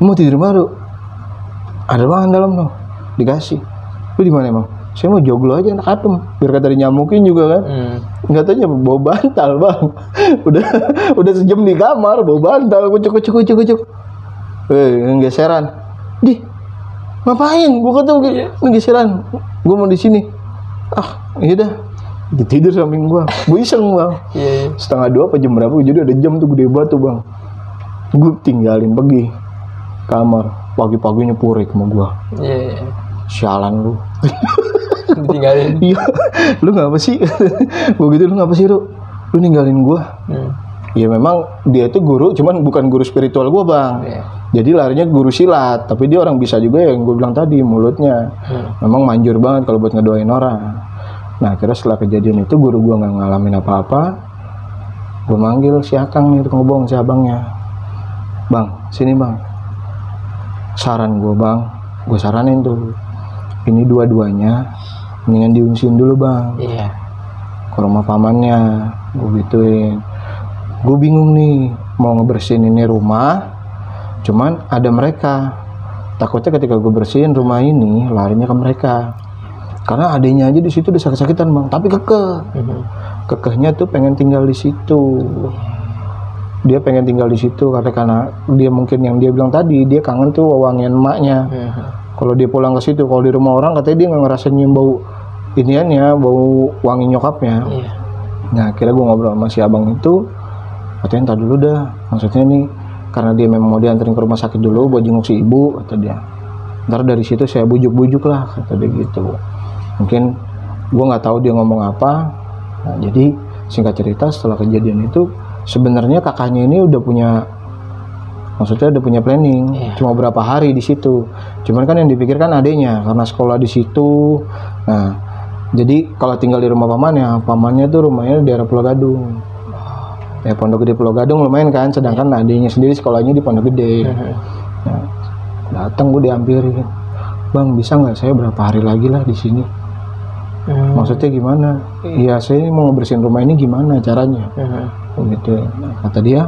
mau tidur baru, ada banget dalam loh, dikasih. Lu di mana emang? Saya mau joglo aja anak adem, biar kata dinyamukin juga kan. Nggak tanya bawa bantal bang, udah sejam di kamar bawa bantal, kucuk. Geseran, di ngapain? Gue kata geseran, gue mau di sini. Iya dah. Tidur samping gue iseng bang. Setengah 2 apa jam berapa? Jadi ada jam tuh gede banget tuh bang. Gue tinggalin pergi kamar, pagi-paginya purek sama gue. Sialan lu. Ditinggalin. Iya, lu ngapa sih? Begitu lu ngapa sih Ru? Lu ninggalin gue. Ya memang dia itu guru, cuman bukan guru spiritual gue bang. Jadi larinya guru silat, tapi dia orang bisa juga yang gue bilang tadi, mulutnya. Memang manjur banget kalau buat ngedoain orang. Nah akhirnya setelah kejadian itu guru gue nggak ngalamin apa-apa. Gue manggil si Akang nih, tukang bohong, si abangnya. Bang, sini bang. Saran gue bang, gue saranin tuh. Ini dua-duanya mendingan diungsiin dulu bang. Iya. Ke rumah pamannya, gue gituin. Gue bingung nih mau ngebersihin ini rumah, cuman ada mereka. Takutnya ketika gue bersihin rumah ini larinya ke mereka, karena adiknya aja di situ udah sakit-sakitan bang, tapi kekehnya tuh pengen tinggal di situ. Dia pengen tinggal di situ karena dia mungkin yang dia bilang tadi, dia kangen tuh wangian emaknya. Kalau dia pulang ke situ, kalau di rumah orang katanya dia nggak ngerasain nyium bau iniannya, bau wangi nyokapnya. Nah akhirnya gue ngobrol sama si abang itu, katanya entar dulu dah, maksudnya nih karena dia memang mau dianterin ke rumah sakit dulu buat jenguk si ibu, kata dia. Ntar dari situ saya bujuk-bujuk lah, kata dia gitu. Mungkin gue nggak tahu dia ngomong apa. Nah, jadi singkat cerita setelah kejadian itu sebenarnya kakaknya ini udah punya, maksudnya udah punya planning, cuma berapa hari di situ. Cuman kan yang dipikirkan adenya karena sekolah di situ. Nah, jadi kalau tinggal di rumah pamannya tuh rumahnya di daerah Pulau Gadung. Ya Pondok Gede Pulau Gadung lumayan kan, sedangkan adenya sendiri sekolahnya di Pondok Gede. Nah, datang gue diampirin, bang bisa nggak saya berapa hari lagi lah di sini? Maksudnya gimana? Iya saya ini mau ngebersihin rumah ini gimana caranya? Gitu. Nah, kata dia,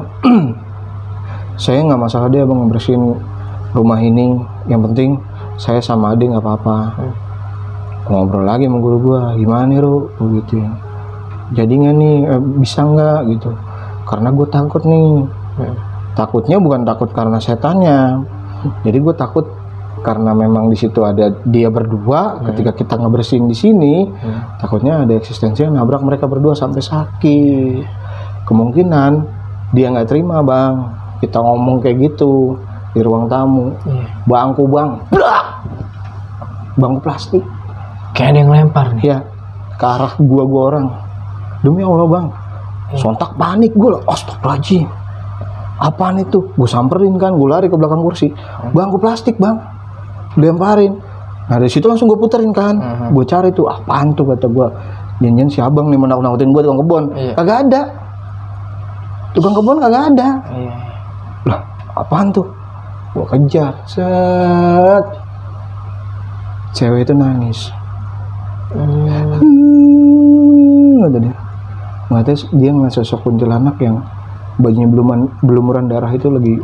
saya nggak masalah dia bang ngebersihin rumah ini, yang penting saya sama adik nggak apa-apa. Ngobrol lagi sama guru gua, gimana nih Ru? Gitu ya. Jadi nggak nih bisa nggak gitu? Karena gue takut nih. Takutnya bukan takut karena setannya. Jadi gue takut karena memang di situ ada dia berdua. Ketika kita ngebersihin di sini, takutnya ada eksistensi yang nabrak mereka berdua sampai sakit. Kemungkinan dia nggak terima bang. Kita ngomong kayak gitu di ruang tamu. Bangku bang, bangku plastik. Kayak ada yang lempar nih. Ya, ke arah gua orang. Demi Allah bang, sontak panik gue lah. Astagfirullahaladzim, apaan itu? Gue samperin kan, gue lari ke belakang kursi. Bangku plastik bang, dilemparin. Nah dari situ langsung gue puterin kan. Gue cari tuh, apaan tuh kata gue. Janjian si abang nih menakut-nakutin gue tukang kebon. Kagak ada. Tukang kebon kagak ada. Lah, apaan tuh? Gue kejar, set. Cewek itu nangis. Kata dia. Matanya dia ngeliat sosok kuntilanak yang bajunya belumuran darah itu lagi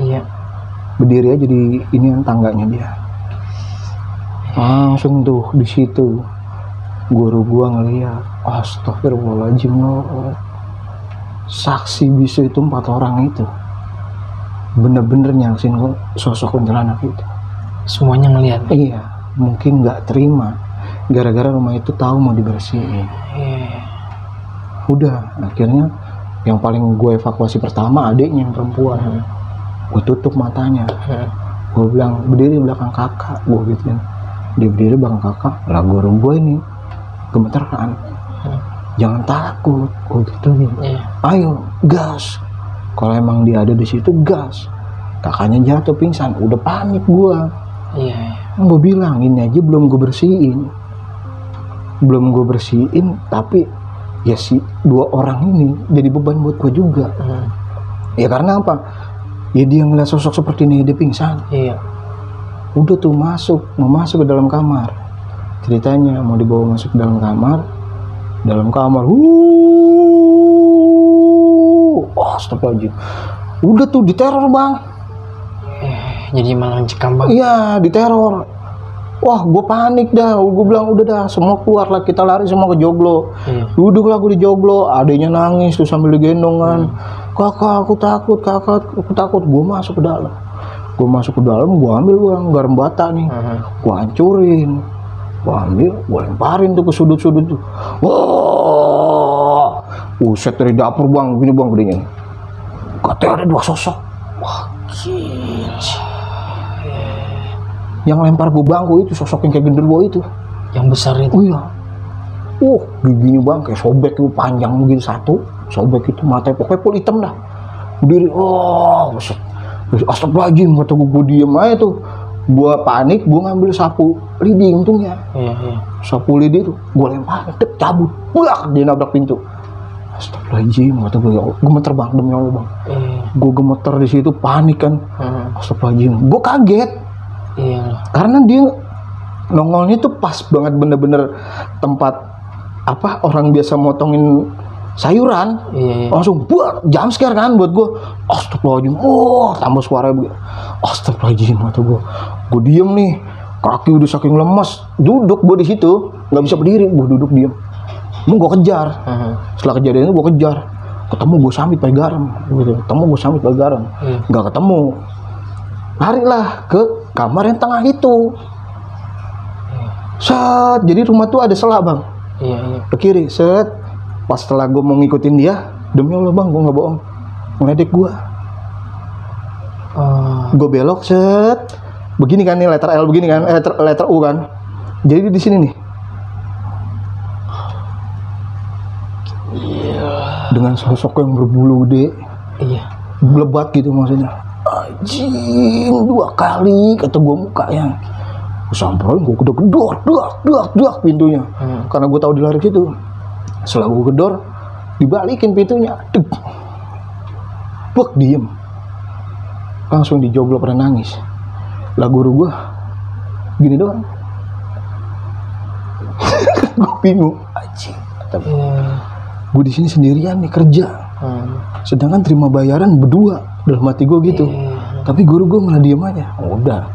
berdiri aja di ini tangganya dia. Langsung tuh di situ guru gua ngeliat, astagfirullahaladzim, saksi bisu itu 4 orang itu bener-bener nyaksin sosok kuntilanak itu. Semuanya ngeliat. Iya, mungkin nggak terima gara-gara rumah itu tahu mau dibersihin. Udah, akhirnya yang paling gue evakuasi pertama adiknya yang perempuan. Gue tutup matanya. Gue bilang, berdiri belakang kakak. Gue gituin. Dia berdiri belakang kakak. Lah guru gue ini gemeteran. Jangan takut. Gue gituin. Ayo, gas. Kalau emang dia ada di situ, gas. Kakaknya jatuh pingsan. Udah panik gue. Gue bilang, ini aja belum gue bersihin. Tapi ya si 2 orang ini jadi beban buat gue juga. Ya karena apa? Ya dia ngeliat sosok seperti ini dia pingsan. Udah tuh mau masuk ke dalam kamar. Ceritanya mau dibawa masuk ke dalam kamar. Astagfirullahaladzim. Udah tuh diteror bang. Jadi malah mencekam bang. Iya diteror. Wah, gue panik dah. Gue bilang udah dah, semua keluar lah, kita lari semua ke joglo. Duduk lah gue di joglo, adiknya nangis tuh sambil digendong kan. Kakak, aku takut. Gue masuk ke dalam. Gue ambil garam bata nih, gue hancurin, gue ambil, gue lemparin tuh ke sudut-sudut tuh. Wah, set dari dapur bang, gini bang gedenya. Katanya ada 2 sosok. Wah, gila. Yang lempar gue bangku itu sosok yang kayak genderuwo itu, yang besar itu. Oh iya. Giginya bang kayak sobek itu, panjang begini satu, sobek itu, matanya pokoknya full hitam dah. Berdiri, astagfirullahaladzim, kata gue diem aja tuh. Gue panik, gue ngambil sapu lidi untungnya. Sapu lidi itu, gue lempar, cabut, dia nabrak pintu. Astagfirullahaladzim, kata gue, gemeter banget demi Allah bang. Gue gemeter di situ, panik kan. Astagfirullahaladzim, gue kaget. Karena dia nongolnya tuh pas banget bener-bener tempat apa orang biasa motongin sayuran. Iya. Langsung buat jump scare kan buat gue. Astagfirullahaladzim. Tambah suaranya begitu. Astagfirullahaladzim kata gue. Gue diem nih. Kaki udah saking lemas. Duduk gue di situ. Gak bisa berdiri. Gue duduk diem. Mau gue kejar. Setelah kejadian itu gue kejar. Ketemu gue samit pakai garam. Gitu. Ketemu gue samit pakai garam. Gak ketemu. Larilah ke kamar yang tengah itu. Set. Jadi rumah tuh ada selah bang. Iya. Ke kiri. Set. Pas setelah gue mau ngikutin dia, demi Allah bang, gue nggak bohong, ngeledek gue. Gue belok, set, begini kan nih letter L begini kan, letter U kan. Jadi di sini nih. Iya. Dengan sosok yang berbulu gede. Iya. Lebat gitu maksudnya. Anjing, 2 kali kata gue mukanya. Gue samperin, gue gedor, duak pintunya. Karena gue tahu di lari situ. Setelah gue gedor, dibalikin pintunya, buk diem, langsung dijoblok pada nangis. Lah guru gue, gini doang. Gue bingung, anjing. Gue di sini sendirian nih kerja, sedangkan terima bayaran berdua. Dalam hati gue gitu. Tapi guru gue malah diem aja. Udah,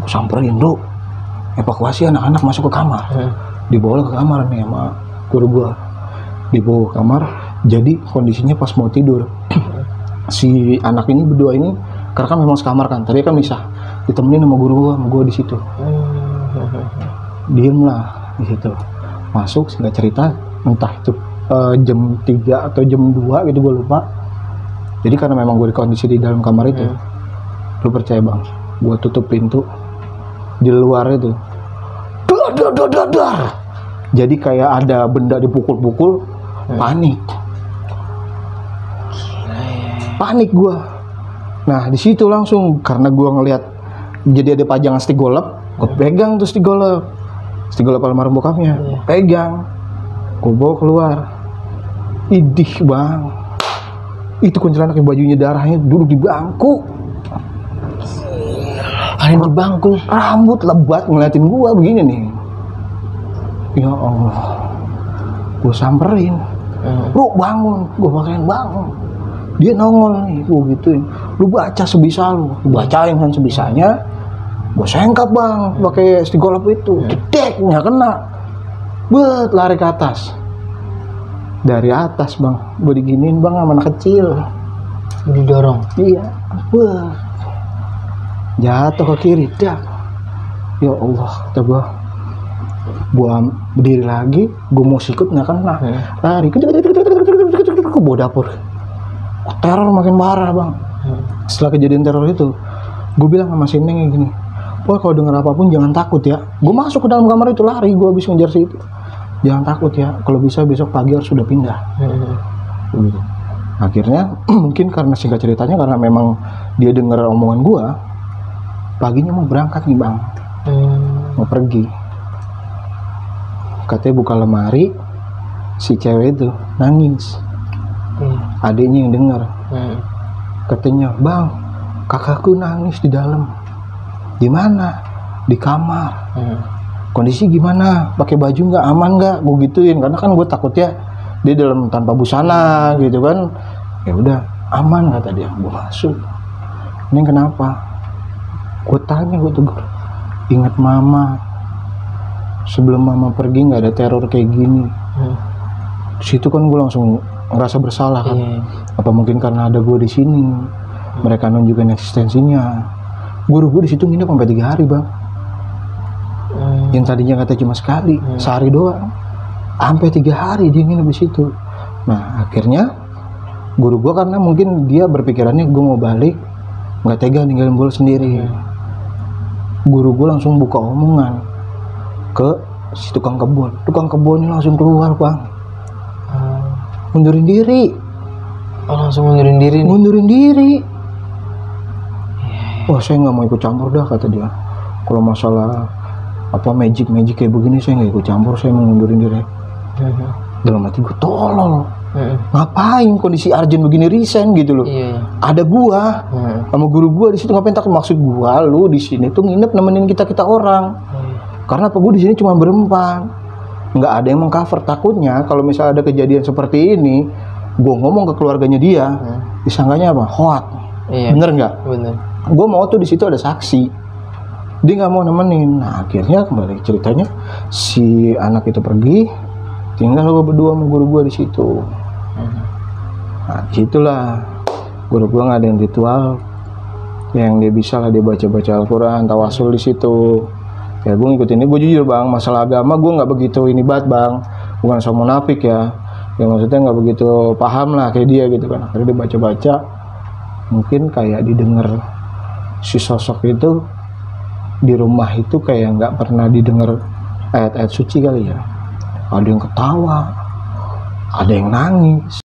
gue samperin bro, evakuasi anak-anak masuk ke kamar. Dibawa ke kamar nih sama guru gue. Dibawa ke kamar, jadi kondisinya pas mau tidur si anak ini berdua ini, karena kan memang sekamar kan, tadi kan misah, ditemenin sama guru gue di situ. Diem lah di situ, masuk singkat cerita, entah itu jam 3 atau jam 2 gitu gue lupa. Jadi karena memang gue di kondisi di dalam kamar itu, lu percaya bang, gue tutup pintu, di luar itu dar. Jadi kayak ada benda dipukul-pukul. Panik gue. Nah di situ langsung karena gue ngelihat jadi ada pajangan stik golep, gue pegang tuh stik golep almarhum bokapnya, pegang, gue bawa keluar. Idih bang, itu kuntilanak yang bajunya darahnya duduk di bangku. Ada di bangku, rambut lebat ngeliatin gue begini nih. Ya Allah, gue samperin. Bro bangun, gue pakain bangun. Dia nongol nih, gue gituin. Lu baca sebisa lu bacain kan sebisanya. Gue sengkap bang, pakai stik golep itu, dedek nggak kena. Lari ke atas. Dari atas bang, gue diginiin bang sama anak kecil. Didorong. Iya, jatuh ke kiri, dak. Ya Allah, kata gue berdiri lagi, gue mau sikut nggak kena, lari ke bawah dapur. Teror makin parah bang. Setelah kejadian teror itu, gue bilang sama si Neng gini, wah kalau denger apapun jangan takut ya. Gue masuk ke dalam kamar itu lari, gue habis ngejar si itu. Jangan takut ya, kalau bisa besok pagi harus sudah pindah. Akhirnya mungkin karena singkat ceritanya karena memang dia denger omongan gue, paginya mau berangkat nih bang, mau pergi. Katanya buka lemari, si cewek itu nangis. Adiknya yang dengar. Katanya, bang, kakakku nangis di dalam. Di mana? Di kamar. Kondisi gimana? Pakai baju nggak? Aman nggak? Gue gituin, karena kan gue takutnya dia dalam tanpa busana gitu kan. Ya udah, aman kata dia. Gue masuk. Ini kenapa? Gue tanya, gue tegur. Ingat mama. Sebelum mama pergi nggak ada teror kayak gini. Situ kan gue langsung ngerasa bersalah kan. Apa mungkin karena ada gue di sini, mereka nunjukin eksistensinya. Guru gue di situ nginep sampai 3 hari bang. Yang tadinya katanya cuma sekali, sehari doang, sampai 3 hari dia nginep di situ. Nah akhirnya guru gue karena mungkin dia berpikirannya gue mau balik, nggak tega ninggalin gue sendiri. Guru gue langsung buka omongan ke si tukang kebunnya langsung keluar bang, mundurin diri. Langsung mundurin diri. Wah saya nggak mau ikut campur dah kata dia. Kalau masalah apa magic kayak begini saya nggak ikut campur, saya mau mundurin diri. Dalam hati gue tolol. Ngapain kondisi urgent begini resign gitu loh. Ada gua sama guru gua di situ, ngapain takut? Maksud gua lu di sini tuh nginep nemenin kita orang. Karena apa, gue di sini cuma berempat, nggak ada yang mengcover. Takutnya kalau misalnya ada kejadian seperti ini, gue ngomong ke keluarganya dia, disangkanya apa? Hoak. Iya. Bener nggak? Bener. Gue mau tuh di situ ada saksi, dia nggak mau nemenin. Nah akhirnya kembali ceritanya, si anak itu pergi, tinggal gue berdua sama guru gue di situ. Nah gitulah, guru gue ngadain ritual yang dia bisa lah, dia baca Al-Quran, tawasul di situ. Ya gue ngikutin ini. Gue jujur bang, masalah agama gue nggak begitu ini banget bang, bukan soal munafik ya. Ya maksudnya nggak begitu paham lah kayak dia gitu kan. Akhirnya dia baca, mungkin kayak didengar si sosok itu di rumah itu kayak nggak pernah didengar ayat-ayat suci kali ya. Ada yang ketawa, ada yang nangis.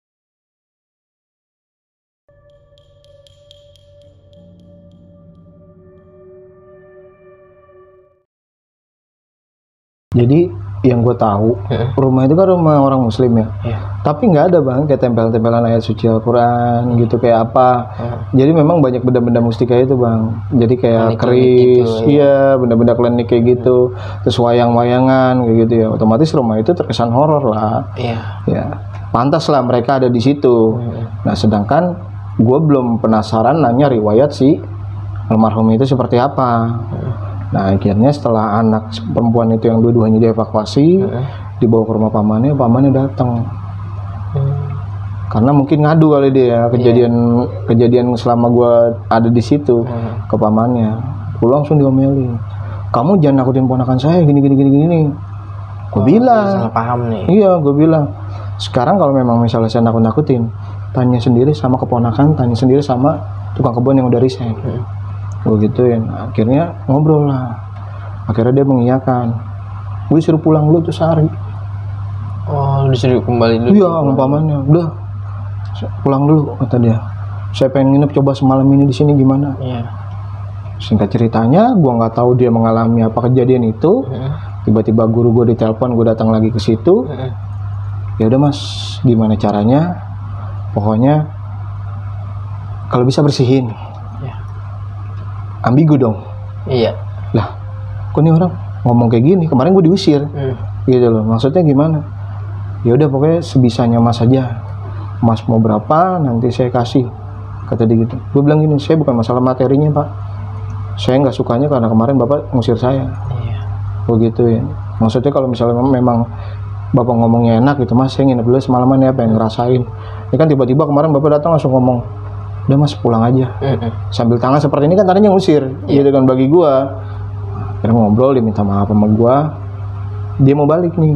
Jadi yang gue tahu, rumah itu kan rumah orang muslim ya. Tapi nggak ada bang kayak tempel-tempelan ayat suci Al-Quran gitu kayak apa. Jadi memang banyak benda-benda mustika itu bang. Jadi kayak keris, gitu, iya benda-benda klinik kayak gitu. Terus wayang-wayangan kayak gitu ya. Otomatis rumah itu terkesan horor lah. Ya pantas lah mereka ada di situ. Nah sedangkan gue belum penasaran nanya riwayat si almarhum itu seperti apa. Nah akhirnya setelah anak perempuan itu yang dua-duanya dievakuasi, dibawa ke rumah pamannya datang. Karena mungkin ngadu kali dia kejadian selama gua ada di situ ke pamannya. Gua langsung diomelin, kamu jangan nakutin ponakan saya gini. Gua bilang salah paham nih. Iya gua bilang, sekarang kalau memang misalnya saya nakut-nakutin, tanya sendiri sama keponakan, tanya sendiri sama tukang kebun yang udah resign. Gue gituin. Akhirnya ngobrol lah, akhirnya dia mengiyakan. Gue suruh pulang dulu tuh sehari. Oh disuruh kembali dulu. Iya sama pamannya, udah pulang dulu kata dia. Saya pengen nginep coba semalam ini di sini gimana. Singkat ceritanya gue nggak tahu dia mengalami apa kejadian itu. Tiba-tiba guru gue ditelepon, gue datang lagi ke situ. Ya udah mas, gimana caranya, pokoknya kalau bisa bersihin. Ambigu dong. Iya. Lah, kok nih orang ngomong kayak gini? Kemarin gue diusir. Gitu loh. Maksudnya gimana? Ya udah pokoknya sebisanya mas aja. Mas mau berapa nanti saya kasih. Kata dia gitu. Gue bilang gini, saya bukan masalah materinya pak. Saya nggak sukanya karena kemarin bapak ngusir saya. Begitu ya. Maksudnya kalau misalnya memang bapak ngomongnya enak gitu, mas saya nginep dulu semalaman ya, pengen ngerasain. Ini kan tiba-tiba kemarin bapak datang langsung ngomong, udah mas pulang aja. Sambil tangan seperti ini kan tadinya ngusir gitu kan bagi gua. Akhirnya ngobrol, dia minta maaf sama gua, dia mau balik nih.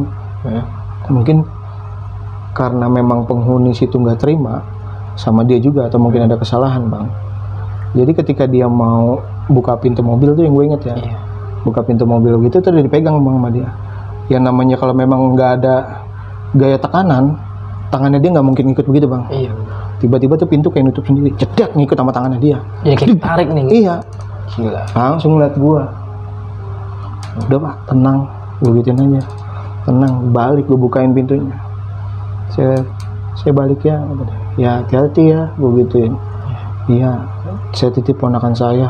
Mungkin karena memang penghuni situ nggak terima sama dia juga, atau mungkin ada kesalahan bang. Jadi ketika dia mau buka pintu mobil tuh, yang gue inget ya, buka pintu mobil gitu tuh udah dipegang bang sama dia. Yang namanya kalau memang nggak ada gaya tekanan, tangannya dia nggak mungkin ikut begitu bang. Tiba-tiba tuh pintu kayak nutup sendiri, cedak ngikut sama tangannya dia. Jadi kayak tarik nih. Iya. Gila. Langsung ngeliat gua. Udah pak, tenang, gue gituin aja. Tenang, balik, gue bukain pintunya. Saya balik ya. Ya hati-hati ya, gue gituin. Iya, saya titip ponakan saya.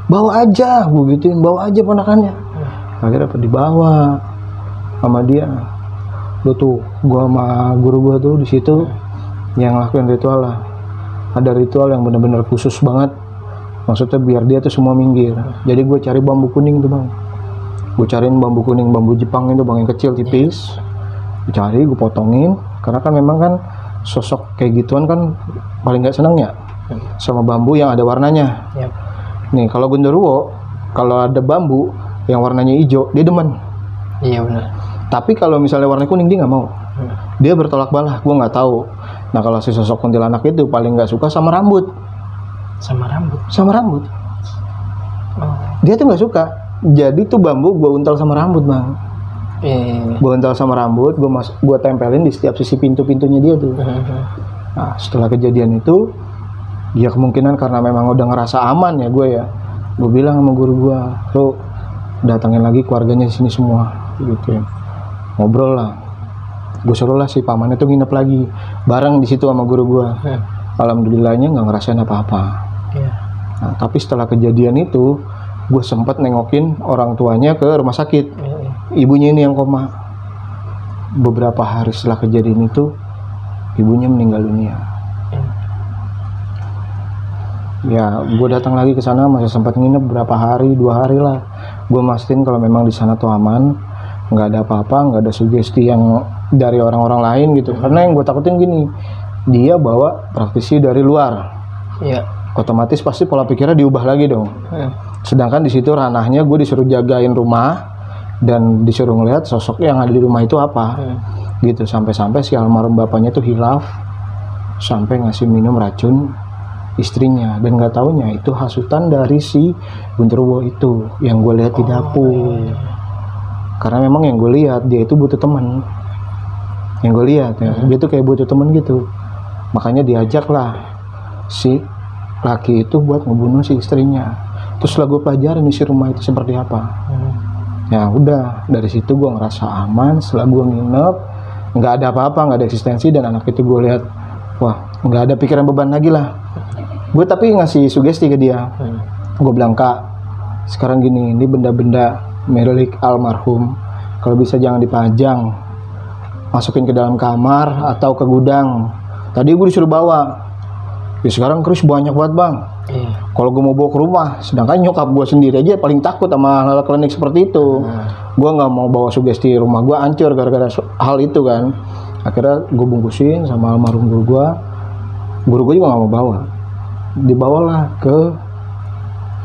Bawa aja, gue gituin, bawa aja ponakannya. Akhirnya apa dibawa sama dia. Lu tuh, gua sama guru gua tuh di situ yang lakuin ritual lah. Ada ritual yang benar-benar khusus banget. Maksudnya biar dia tuh semua minggir. Jadi gue cari bambu kuning tuh bang. Gue cariin bambu kuning, bambu Jepang itu bang, yang kecil tipis. Gue cari, gue potongin. Karena kan memang kan sosok kayak gituan kan paling nggak seneng ya sama bambu yang ada warnanya. Nih kalau genderuwo, kalau ada bambu yang warnanya hijau, dia demen. Iya benar. Tapi kalau misalnya warna kuning dia nggak mau. Dia bertolak bala. Gue nggak tahu. Nah kalau si sosok kuntilanak itu paling nggak suka sama rambut. Sama rambut. Sama rambut. Dia tuh nggak suka. Jadi tuh bambu gue untal sama rambut bang. Gue untal sama rambut. Gue tempelin di setiap sisi pintu-pintunya dia tuh. Nah setelah kejadian itu, dia kemungkinan karena memang udah ngerasa aman ya gue ya. Gue bilang sama guru gue, lo datangin lagi keluarganya di sini semua, gitu ya. Ngobrol lah. Gue suruh lah si paman itu nginep lagi bareng di situ sama guru gue. Alhamdulillahnya nggak ngerasain apa-apa. Nah, tapi setelah kejadian itu gue sempat nengokin orang tuanya ke rumah sakit. Ibunya ini yang koma. Beberapa hari setelah kejadian itu, ibunya meninggal dunia. Ya, gue datang lagi ke sana, masih sempat nginep berapa hari, 2 hari lah. Gue mastiin kalau memang di sana tuh aman, nggak ada apa-apa, nggak ada sugesti yang dari orang-orang lain gitu. Karena yang gue takutin gini, dia bawa praktisi dari luar. Otomatis pasti pola pikirnya diubah lagi dong. Sedangkan di situ ranahnya gue disuruh jagain rumah dan disuruh ngeliat sosok yang ada di rumah itu apa. Gitu, sampai-sampai si almarhum bapaknya tuh hilaf sampai ngasih minum racun istrinya, dan nggak taunya itu hasutan dari si Gunturwo itu yang gue lihat di dapur. Karena memang yang gue lihat dia itu butuh teman. Yang gue lihat ya, dia tuh kayak butuh teman gitu. Makanya diajaklah si laki itu buat ngebunuh si istrinya. Terus lah gue pelajarin isi rumah itu seperti apa. Ya udah, dari situ gue ngerasa aman. Setelah gue nginep, nggak ada apa-apa, nggak ada eksistensi, dan anak itu gue lihat, wah nggak ada pikiran beban lagi lah. Gue tapi ngasih sugesti ke dia. Gue bilang, Kak, sekarang gini, ini benda-benda milik almarhum, kalau bisa jangan dipajang, masukin ke dalam kamar atau ke gudang. Tadi gue disuruh bawa, ya sekarang Chris banyak banget bang. Kalau gue mau bawa ke rumah, sedangkan nyokap gue sendiri aja paling takut sama hal klinik seperti itu. Gue nggak mau bawa sugesti rumah gue hancur gara-gara hal itu kan. Akhirnya gue bungkusin sama almarhum guru gue juga nggak mau bawa. Dibawalah ke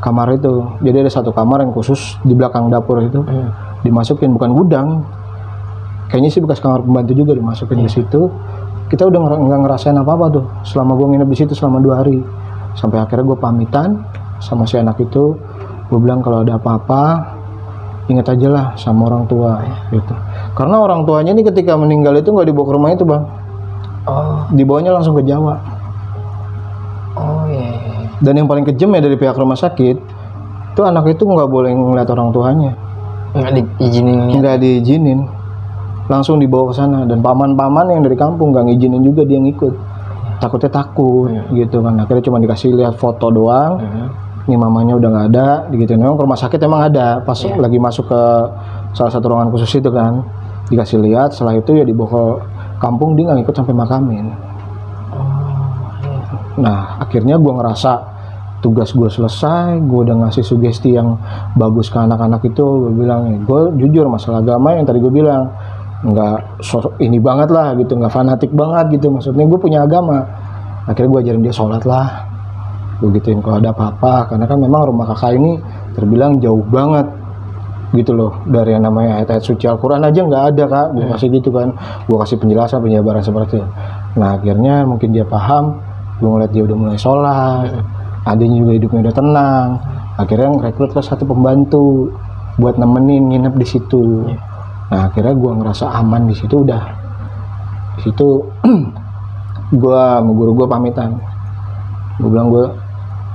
kamar itu. Jadi ada satu kamar yang khusus di belakang dapur itu, dimasukin, bukan gudang. Kayaknya sih bekas kamar pembantu juga, dimasukin di situ. Kita udah nggak ngerasain apa-apa tuh selama gue nginep di situ selama 2 hari. Sampai akhirnya gue pamitan sama si anak itu. Gue bilang kalau ada apa-apa ingat aja lah sama orang tua gitu. Karena orang tuanya ini ketika meninggal itu nggak dibawa ke rumah itu bang. Dibawanya langsung ke Jawa. Dan yang paling kejam ya dari pihak rumah sakit itu anak itu nggak boleh ngeliat orang tuanya. Nggak diizinin. Langsung dibawa ke sana, dan paman-paman yang dari kampung nggak ngizinin juga dia ngikut. Takutnya takut gitu kan. Akhirnya cuma dikasih lihat foto doang. Ini mamanya udah nggak ada gitu. Memang ke rumah sakit emang ada pas lagi masuk ke salah satu ruangan khusus itu kan, dikasih lihat. Setelah itu ya dibawa ke kampung, dia nggak ikut sampai makamin. Nah akhirnya gue ngerasa tugas gue selesai. Gue udah ngasih sugesti yang bagus ke anak-anak itu. Gue bilang, gue jujur masalah agama yang tadi gue bilang nggak ini banget lah gitu, nggak fanatik banget gitu, maksudnya gue punya agama. Akhirnya gue ajarin dia sholat lah, gue gituin kalau ada apa-apa, karena kan memang rumah kakak ini terbilang jauh banget gitu loh dari yang namanya ayat-ayat suci Al-Quran aja nggak ada kak. Gue kasih gitu kan, gue kasih penjelasan penjabaran seperti itu. Nah akhirnya mungkin dia paham. Gue ngeliat dia udah mulai sholat, adanya juga hidupnya udah tenang. Akhirnya ngerekrut lah satu pembantu buat nemenin nginep di situ. Nah akhirnya gue ngerasa aman di situ. Udah di situ gue sama guru gue pamitan. Gue bilang gue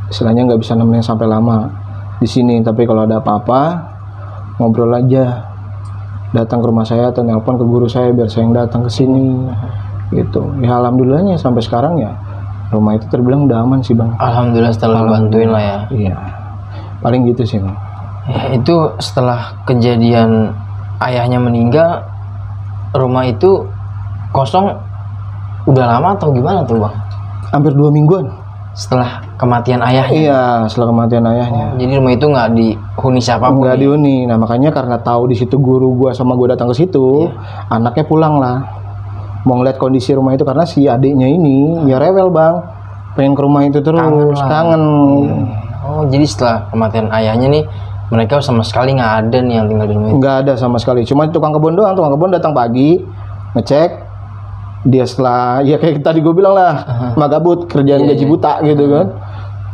istilahnya nggak bisa nemenin sampai lama di sini, tapi kalau ada apa-apa ngobrol aja, datang ke rumah saya atau nelpon ke guru saya biar saya yang datang ke sini gitu. Ya alhamdulillahnya sampai sekarang ya rumah itu terbilang udah aman sih bang. Alhamdulillah setelah bantuin lah ya. Iya paling gitu sih bang. Ya, itu setelah kejadian ayahnya meninggal, rumah itu kosong udah lama atau gimana tuh bang? Hampir 2 mingguan setelah kematian ayahnya. Iya setelah kematian ayahnya. Jadi rumah itu nggak dihuni siapapun. Nggak dihuni. Nah makanya karena tahu di situ guru gua sama gua datang ke situ, anaknya pulang lah, mau ngeliat kondisi rumah itu, karena si adiknya ini ya rewel bang, pengen ke rumah itu terus, kangen. Oh jadi setelah kematian ayahnya nih mereka sama sekali nggak ada nih yang tinggal di rumah itu? Nggak ada sama sekali, cuma tukang kebun doang. Tukang kebun datang pagi ngecek, dia setelah ya kayak tadi gue bilang lah, magabut kerjaan gaji buta gitu kan.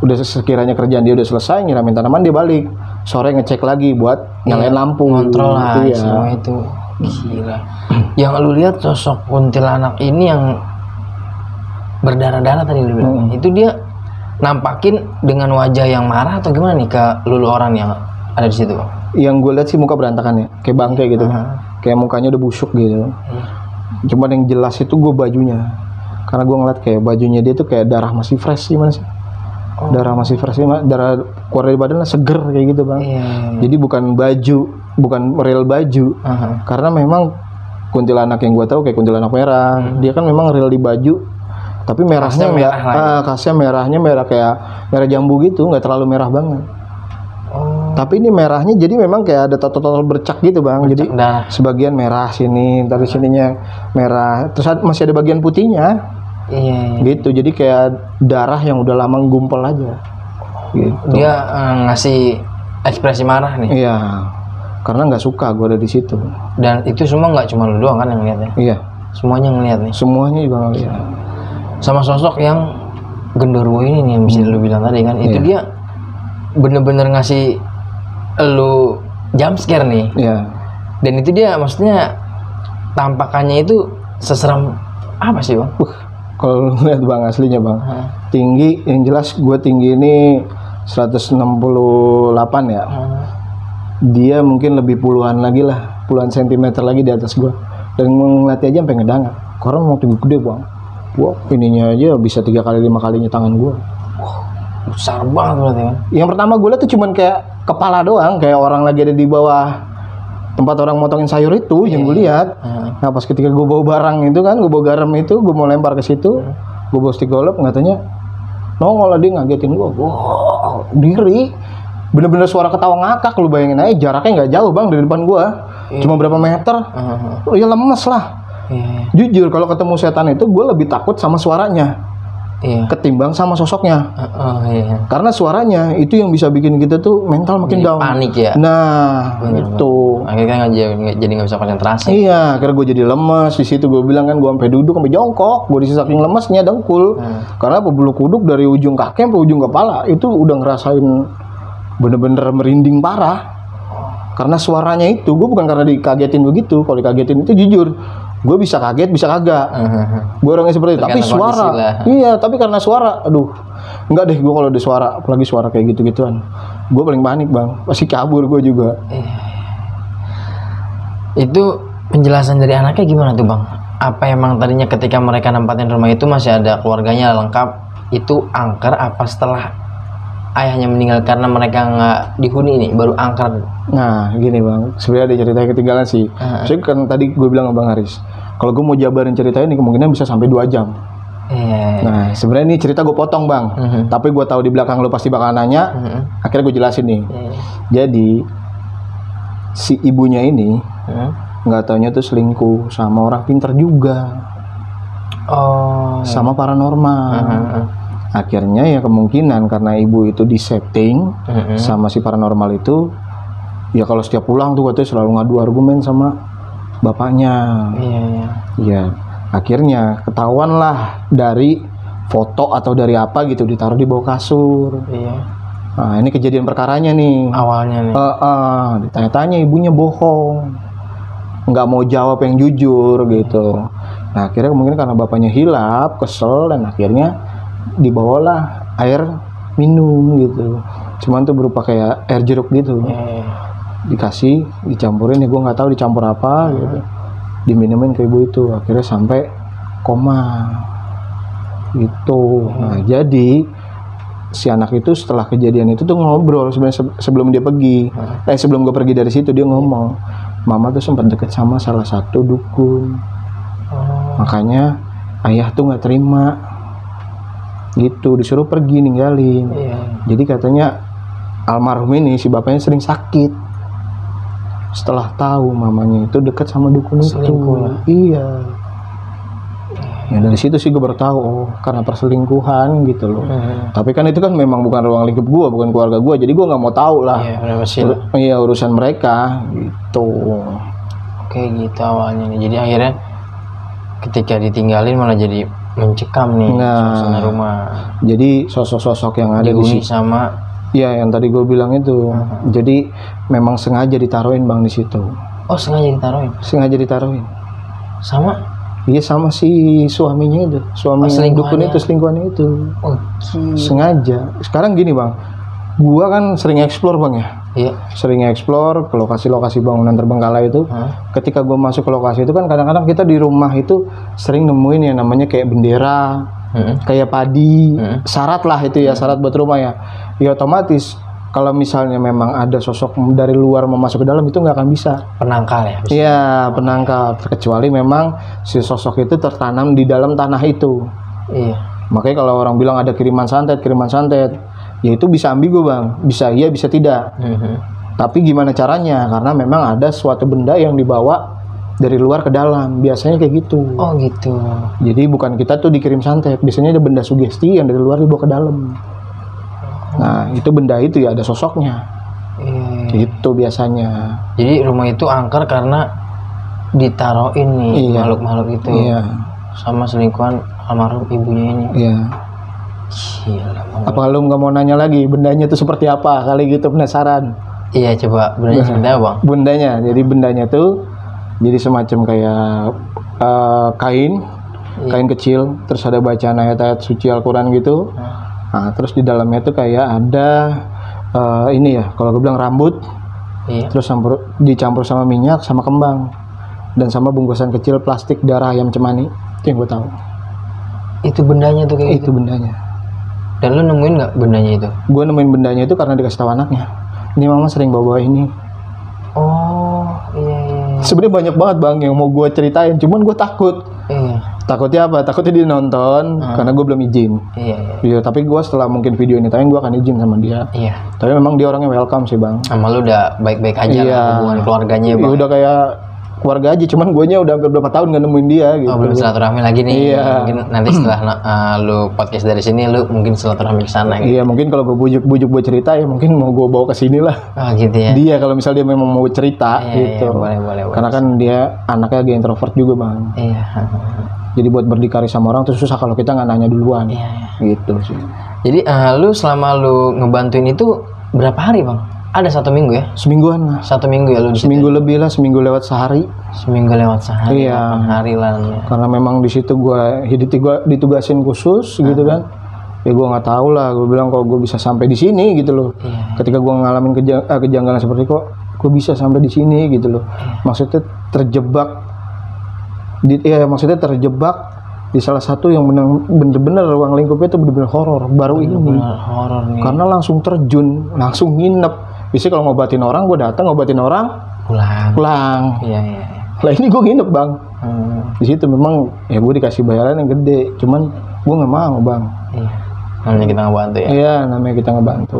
Udah sekiranya kerjaan dia udah selesai, nyiramin tanaman, dia balik sore ngecek lagi buat nyalain lampu, kontrol lah gitu ya. semua itu. Gila. Yang lu lihat sosok kuntilanak ini yang berdarah-darah tadi lu bilang, itu dia nampakin dengan wajah yang marah atau gimana nih ke lulu orang yang ada di situ bang? Yang gue lihat sih muka berantakan ya, kayak bangke gitu, kayak mukanya udah busuk gitu. Cuman yang jelas itu gue bajunya, karena gue ngeliat kayak bajunya dia tuh kayak darah masih fresh, gimana sih? Darah masih fresh, darah keluar dari badan lah, seger kayak gitu bang. Iya. Jadi bukan baju, bukan real baju. Karena memang kuntilanak yang gue tahu kayak kuntilanak merah, dia kan memang real di baju, tapi merahnya khasnya merahnya merah kayak merah jambu gitu, nggak terlalu merah banget. Tapi ini merahnya jadi memang kayak ada total bercak gitu bang. Jadi sebagian merah sini, dari sininya merah, terus masih ada bagian putihnya. Iya. Gitu, jadi kayak darah yang udah lama ngumpul aja. Gitu. Dia ngasih ekspresi marah nih. Iya, karena nggak suka gue ada di situ. Dan itu semua nggak cuma lu doang kan yang ngeliatnya? Iya. Semuanya ngeliat nih. Semuanya juga ngeliat. Sama sosok yang genderuwo ini nih yang bisa lu bilang tadi kan, itu dia bener-bener ngasih lu jump scare nih. Iya. Dan itu dia maksudnya tampakannya itu seseram apa sih bang? Kalau lihat bang aslinya bang, tinggi, yang jelas gue tinggi ini 168 ya. Dia mungkin lebih puluhan lagi lah, puluhan sentimeter lagi di atas gue. Dan ngeliatnya aja sampai ngedanga. Karena mau tinggi gede bang. Wah, ininya aja bisa 3 kali 5 kalinya tangan gue. Besar banget berarti kan? Yang pertama gue lihat tuh cuman kayak kepala doang, kayak orang lagi ada di bawah tempat orang motongin sayur itu yang gue lihat. Nah pas ketika gue bawa barang itu kan, gue bawa garam itu, gue mau lempar ke situ, gue bawa stick golf, katanya nongol lah, dia ngagetin gue. Wow, diri, bener-bener suara ketawa ngakak, lu bayangin aja jaraknya nggak jauh bang dari depan gue, cuma berapa meter, ya lemes lah. Jujur kalau ketemu setan itu gue lebih takut sama suaranya. Ketimbang sama sosoknya. Karena suaranya itu yang bisa bikin kita tuh mental makin down. Panik ya. Nah, itu. Akhirnya jadi nggak bisa konsentrasi. Iya, akhirnya gue jadi lemes. Di situ gue bilang kan, gue sampai duduk, sampai jongkok. Gue di saking lemesnya dengkul. Karena bulu kuduk dari ujung kaki sampai ujung kepala itu udah ngerasain bener-bener merinding parah. Karena suaranya itu, gue bukan karena dikagetin begitu. Kalau dikagetin itu jujur, gue bisa kaget, bisa kagak. Gue orangnya seperti itu. Tapi suara, iya. Tapi karena suara, aduh, enggak deh. Gue kalau ada suara, apalagi suara kayak gitu-gituan, gue paling panik bang. Pasti kabur gue juga. Itu penjelasan dari anaknya gimana tuh bang? Apa emang tadinya ketika mereka nempatin rumah itu masih ada keluarganya lengkap? Itu angker apa setelah ayahnya meninggal karena mereka nggak dihuni ini baru angker? Nah gini bang, sebenarnya ada cerita yang ketinggalan sih. Soalnya kan tadi gue bilang sama bang Haris, kalau gue mau jabarin cerita ini kemungkinan bisa sampai 2 jam. Nah sebenarnya ini cerita gue potong bang, tapi gue tahu di belakang lo pasti bakal nanya. Akhirnya gue jelasin nih. Jadi si ibunya ini nggak taunya tuh selingkuh sama orang pintar juga, sama paranormal. Akhirnya ya kemungkinan karena ibu itu disetting sama si paranormal itu, ya kalau setiap pulang tuh katanya selalu ngadu argumen sama bapaknya. Iya. Akhirnya ketahuan lah dari foto atau dari apa gitu, ditaruh di bawah kasur. Nah ini kejadian perkaranya nih. Awalnya nih. Ditanya-tanya ibunya bohong, nggak mau jawab yang jujur gitu. Nah akhirnya kemungkinan karena bapaknya hilap, kesel, dan akhirnya dibawalah air minum gitu. Cuman tuh berupa kayak air jeruk gitu. Dikasih, dicampurin, ya gue nggak tahu dicampur apa gitu. Diminumin ke ibu itu, akhirnya sampai koma gitu. Nah jadi si anak itu setelah kejadian itu tuh ngobrol sebenarnya sebelum dia pergi. Sebelum gue pergi dari situ dia ngomong, mama tuh sempat deket sama salah satu dukun. Makanya ayah tuh nggak terima gitu, disuruh pergi ninggalin. Jadi katanya almarhum ini si bapaknya sering sakit setelah tahu mamanya itu dekat sama dukun itu. Iya. Ya dari situ sih gue baru tahu, oh karena perselingkuhan gitu loh. Tapi kan itu kan memang bukan ruang lingkup gue, bukan keluarga gue, jadi gue nggak mau tahu lah. Iya urusan mereka gitu. Oke gitu awalnya nih. Jadi akhirnya ketika ditinggalin malah jadi mencekam nih suasana rumah. Jadi sosok-sosok yang ada di sini sama, ya yang tadi gue bilang itu. Jadi memang sengaja ditaruhin bang di situ. Oh sengaja ditaruhin? Sengaja ditaruhin. Sama? Iya sama si suaminya itu, suami dukun itu, selingkuhannya itu. Sengaja. Sekarang gini bang, gua kan sering explore bang ya. Sering explore ke lokasi-lokasi bangunan terbengkalai itu. Ketika gua masuk ke lokasi itu kan kadang-kadang kita di rumah itu sering nemuin yang namanya kayak bendera, kayak padi, syarat lah itu ya, syarat buat rumah ya. Ya otomatis kalau misalnya memang ada sosok dari luar mau masuk ke dalam itu nggak akan bisa. Penangkal ya? Iya, penangkal. Kecuali memang si sosok itu tertanam di dalam tanah itu. Iya. Makanya kalau orang bilang ada kiriman santet, ya itu bisa ambigu bang. Bisa iya, bisa tidak. Tapi gimana caranya? Karena memang ada suatu benda yang dibawa dari luar ke dalam. Biasanya kayak gitu. Oh gitu. Jadi bukan kita tuh dikirim santet. Biasanya ada benda sugesti yang dari luar dibawa ke dalam. Nah, itu benda itu ya ada sosoknya. Itu biasanya. Jadi rumah itu angker karena ditaruhin nih makhluk-makhluk itu. Iya. Sama selingkuhan almarhum ibunya ini. Iya. Gila banget. Apa lu nggak mau nanya lagi bendanya itu seperti apa? Kali gitu penasaran. Iya, coba bendanya seperti apa, Bang? Bendanya. Jadi bendanya tuh jadi semacam kayak kain kecil, terus ada bacaan ayat-ayat suci Al-Qur'an gitu. Nah, terus di dalamnya tuh kayak ada ini ya, kalau gue bilang rambut, terus dicampur sama minyak, sama kembang, dan sama bungkusan kecil plastik darah ayam cemani. Itu yang gue tahu. Itu bendanya tuh kayak itu bendanya. Dan lu nemuin nggak bendanya itu? Gue nemuin bendanya itu karena dikasih tahu anaknya. Ini mama sering bawa ini. Oh iya. Sebenarnya banyak banget bang yang mau gue ceritain, cuman gue takut. Takutnya apa? Takutnya dia nonton karena gue belum izin. Iya. Tapi gue setelah mungkin video ini tayang gue akan izin sama dia. Iya. Tapi memang dia orangnya welcome sih bang. Sama lu udah baik-baik aja lah hubungan keluarganya bang. Udah kayak keluarga aja, cuman guanya udah hampir berapa tahun nggak nemuin dia gitu. Belum silaturahmi lagi nih. Iya. Mungkin nanti setelah lu podcast dari sini lu mungkin silaturahmi ke sana gitu. Iya, mungkin kalau gue bujuk buat cerita ya mungkin mau gue bawa ke sini lah. Oh gitu ya. Dia kalau misalnya dia memang mau cerita gitu. Iya, boleh. Karena kan dia anaknya agak introvert juga bang. Iya. Jadi buat berdikari sama orang tuh susah kalau kita nggak nanya duluan. Iya. Gitu sih. Jadi lu selama lu ngebantuin itu berapa hari bang? Ada 1 minggu ya? Semingguan lah. 1 minggu ya lu di situ? Seminggu lebih lah, seminggu lewat sehari. Seminggu lewat sehari. Iya. 8 hari lah. Ya. Karena memang di situ gua ditugasin khusus gitu kan. Ya gua nggak tahu lah. Gua bilang kok gua bisa sampai di sini gitu loh. Iya. Ketika gua ngalamin kejanggalan seperti kok gua bisa sampai di sini gitu loh. Maksudnya terjebak. Maksudnya terjebak di salah satu yang bener-bener ruang lingkupnya itu bener-bener horor baru ini. Horor nih. Karena langsung terjun, langsung nginep. Biasanya kalau ngobatin orang, gue datang ngobatin orang, pulang. Iya. Lah ini gue nginep bang. Di situ memang ya gue dikasih bayaran yang gede, cuman gue nggak mau bang. Iya. Namanya kita ngebantu ya. Iya, namanya kita ngebantu.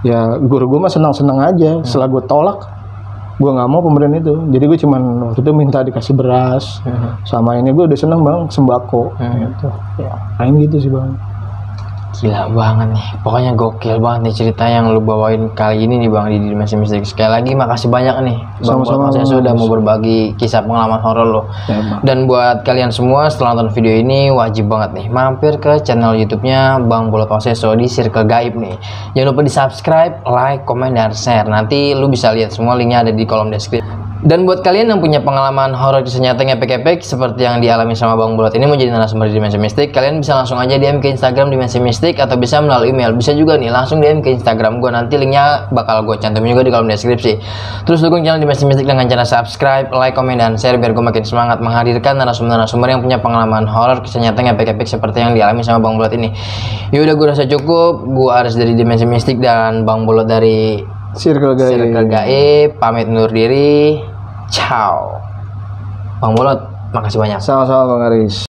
Ya guru gue mah senang-senang aja. Setelah gue tolak, gue nggak mau pemberian itu. Jadi gue cuman waktu itu minta dikasih beras, sama ini gue udah seneng bang sembako. Gitu. Ya, kayak gitu sih bang. Gila banget nih, pokoknya gokil banget nih cerita yang lu bawain kali ini nih bang di Dimensi Mistik. Sekali lagi makasih banyak nih bang, sama-sama saya sudah mau berbagi kisah pengalaman horor lo. Dan buat kalian semua setelah nonton video ini wajib banget nih mampir ke channel YouTube-nya Bang Bolot Waseso di Circle Gaib nih. Jangan lupa di subscribe, like, komen, dan share. Nanti lu bisa lihat semua linknya ada di kolom deskripsi. Dan buat kalian yang punya pengalaman horor kisah nyata yang epic seperti yang dialami sama Bang Bolot ini menjadi narasumber di Dimensi Mistik, kalian bisa langsung aja DM ke Instagram Dimensi Mistik atau bisa melalui email. Bisa juga nih langsung DM ke Instagram gue, nanti linknya bakal gue cantumin juga di kolom deskripsi. Terus dukung channel Dimensi Mistik dengan cara subscribe, like, komen, dan share biar gue makin semangat menghadirkan narasumber-narasumber yang punya pengalaman horor kisah nyata yang epic seperti yang dialami sama Bang Bolot ini. Yaudah, gue rasa cukup. Gue Aris dari Dimensi Mistik dan Bang Bolot dari Circle Gaib pamit undur diri. Ciao. Bang Bolot, makasih banyak. Sama-sama Bang Aris.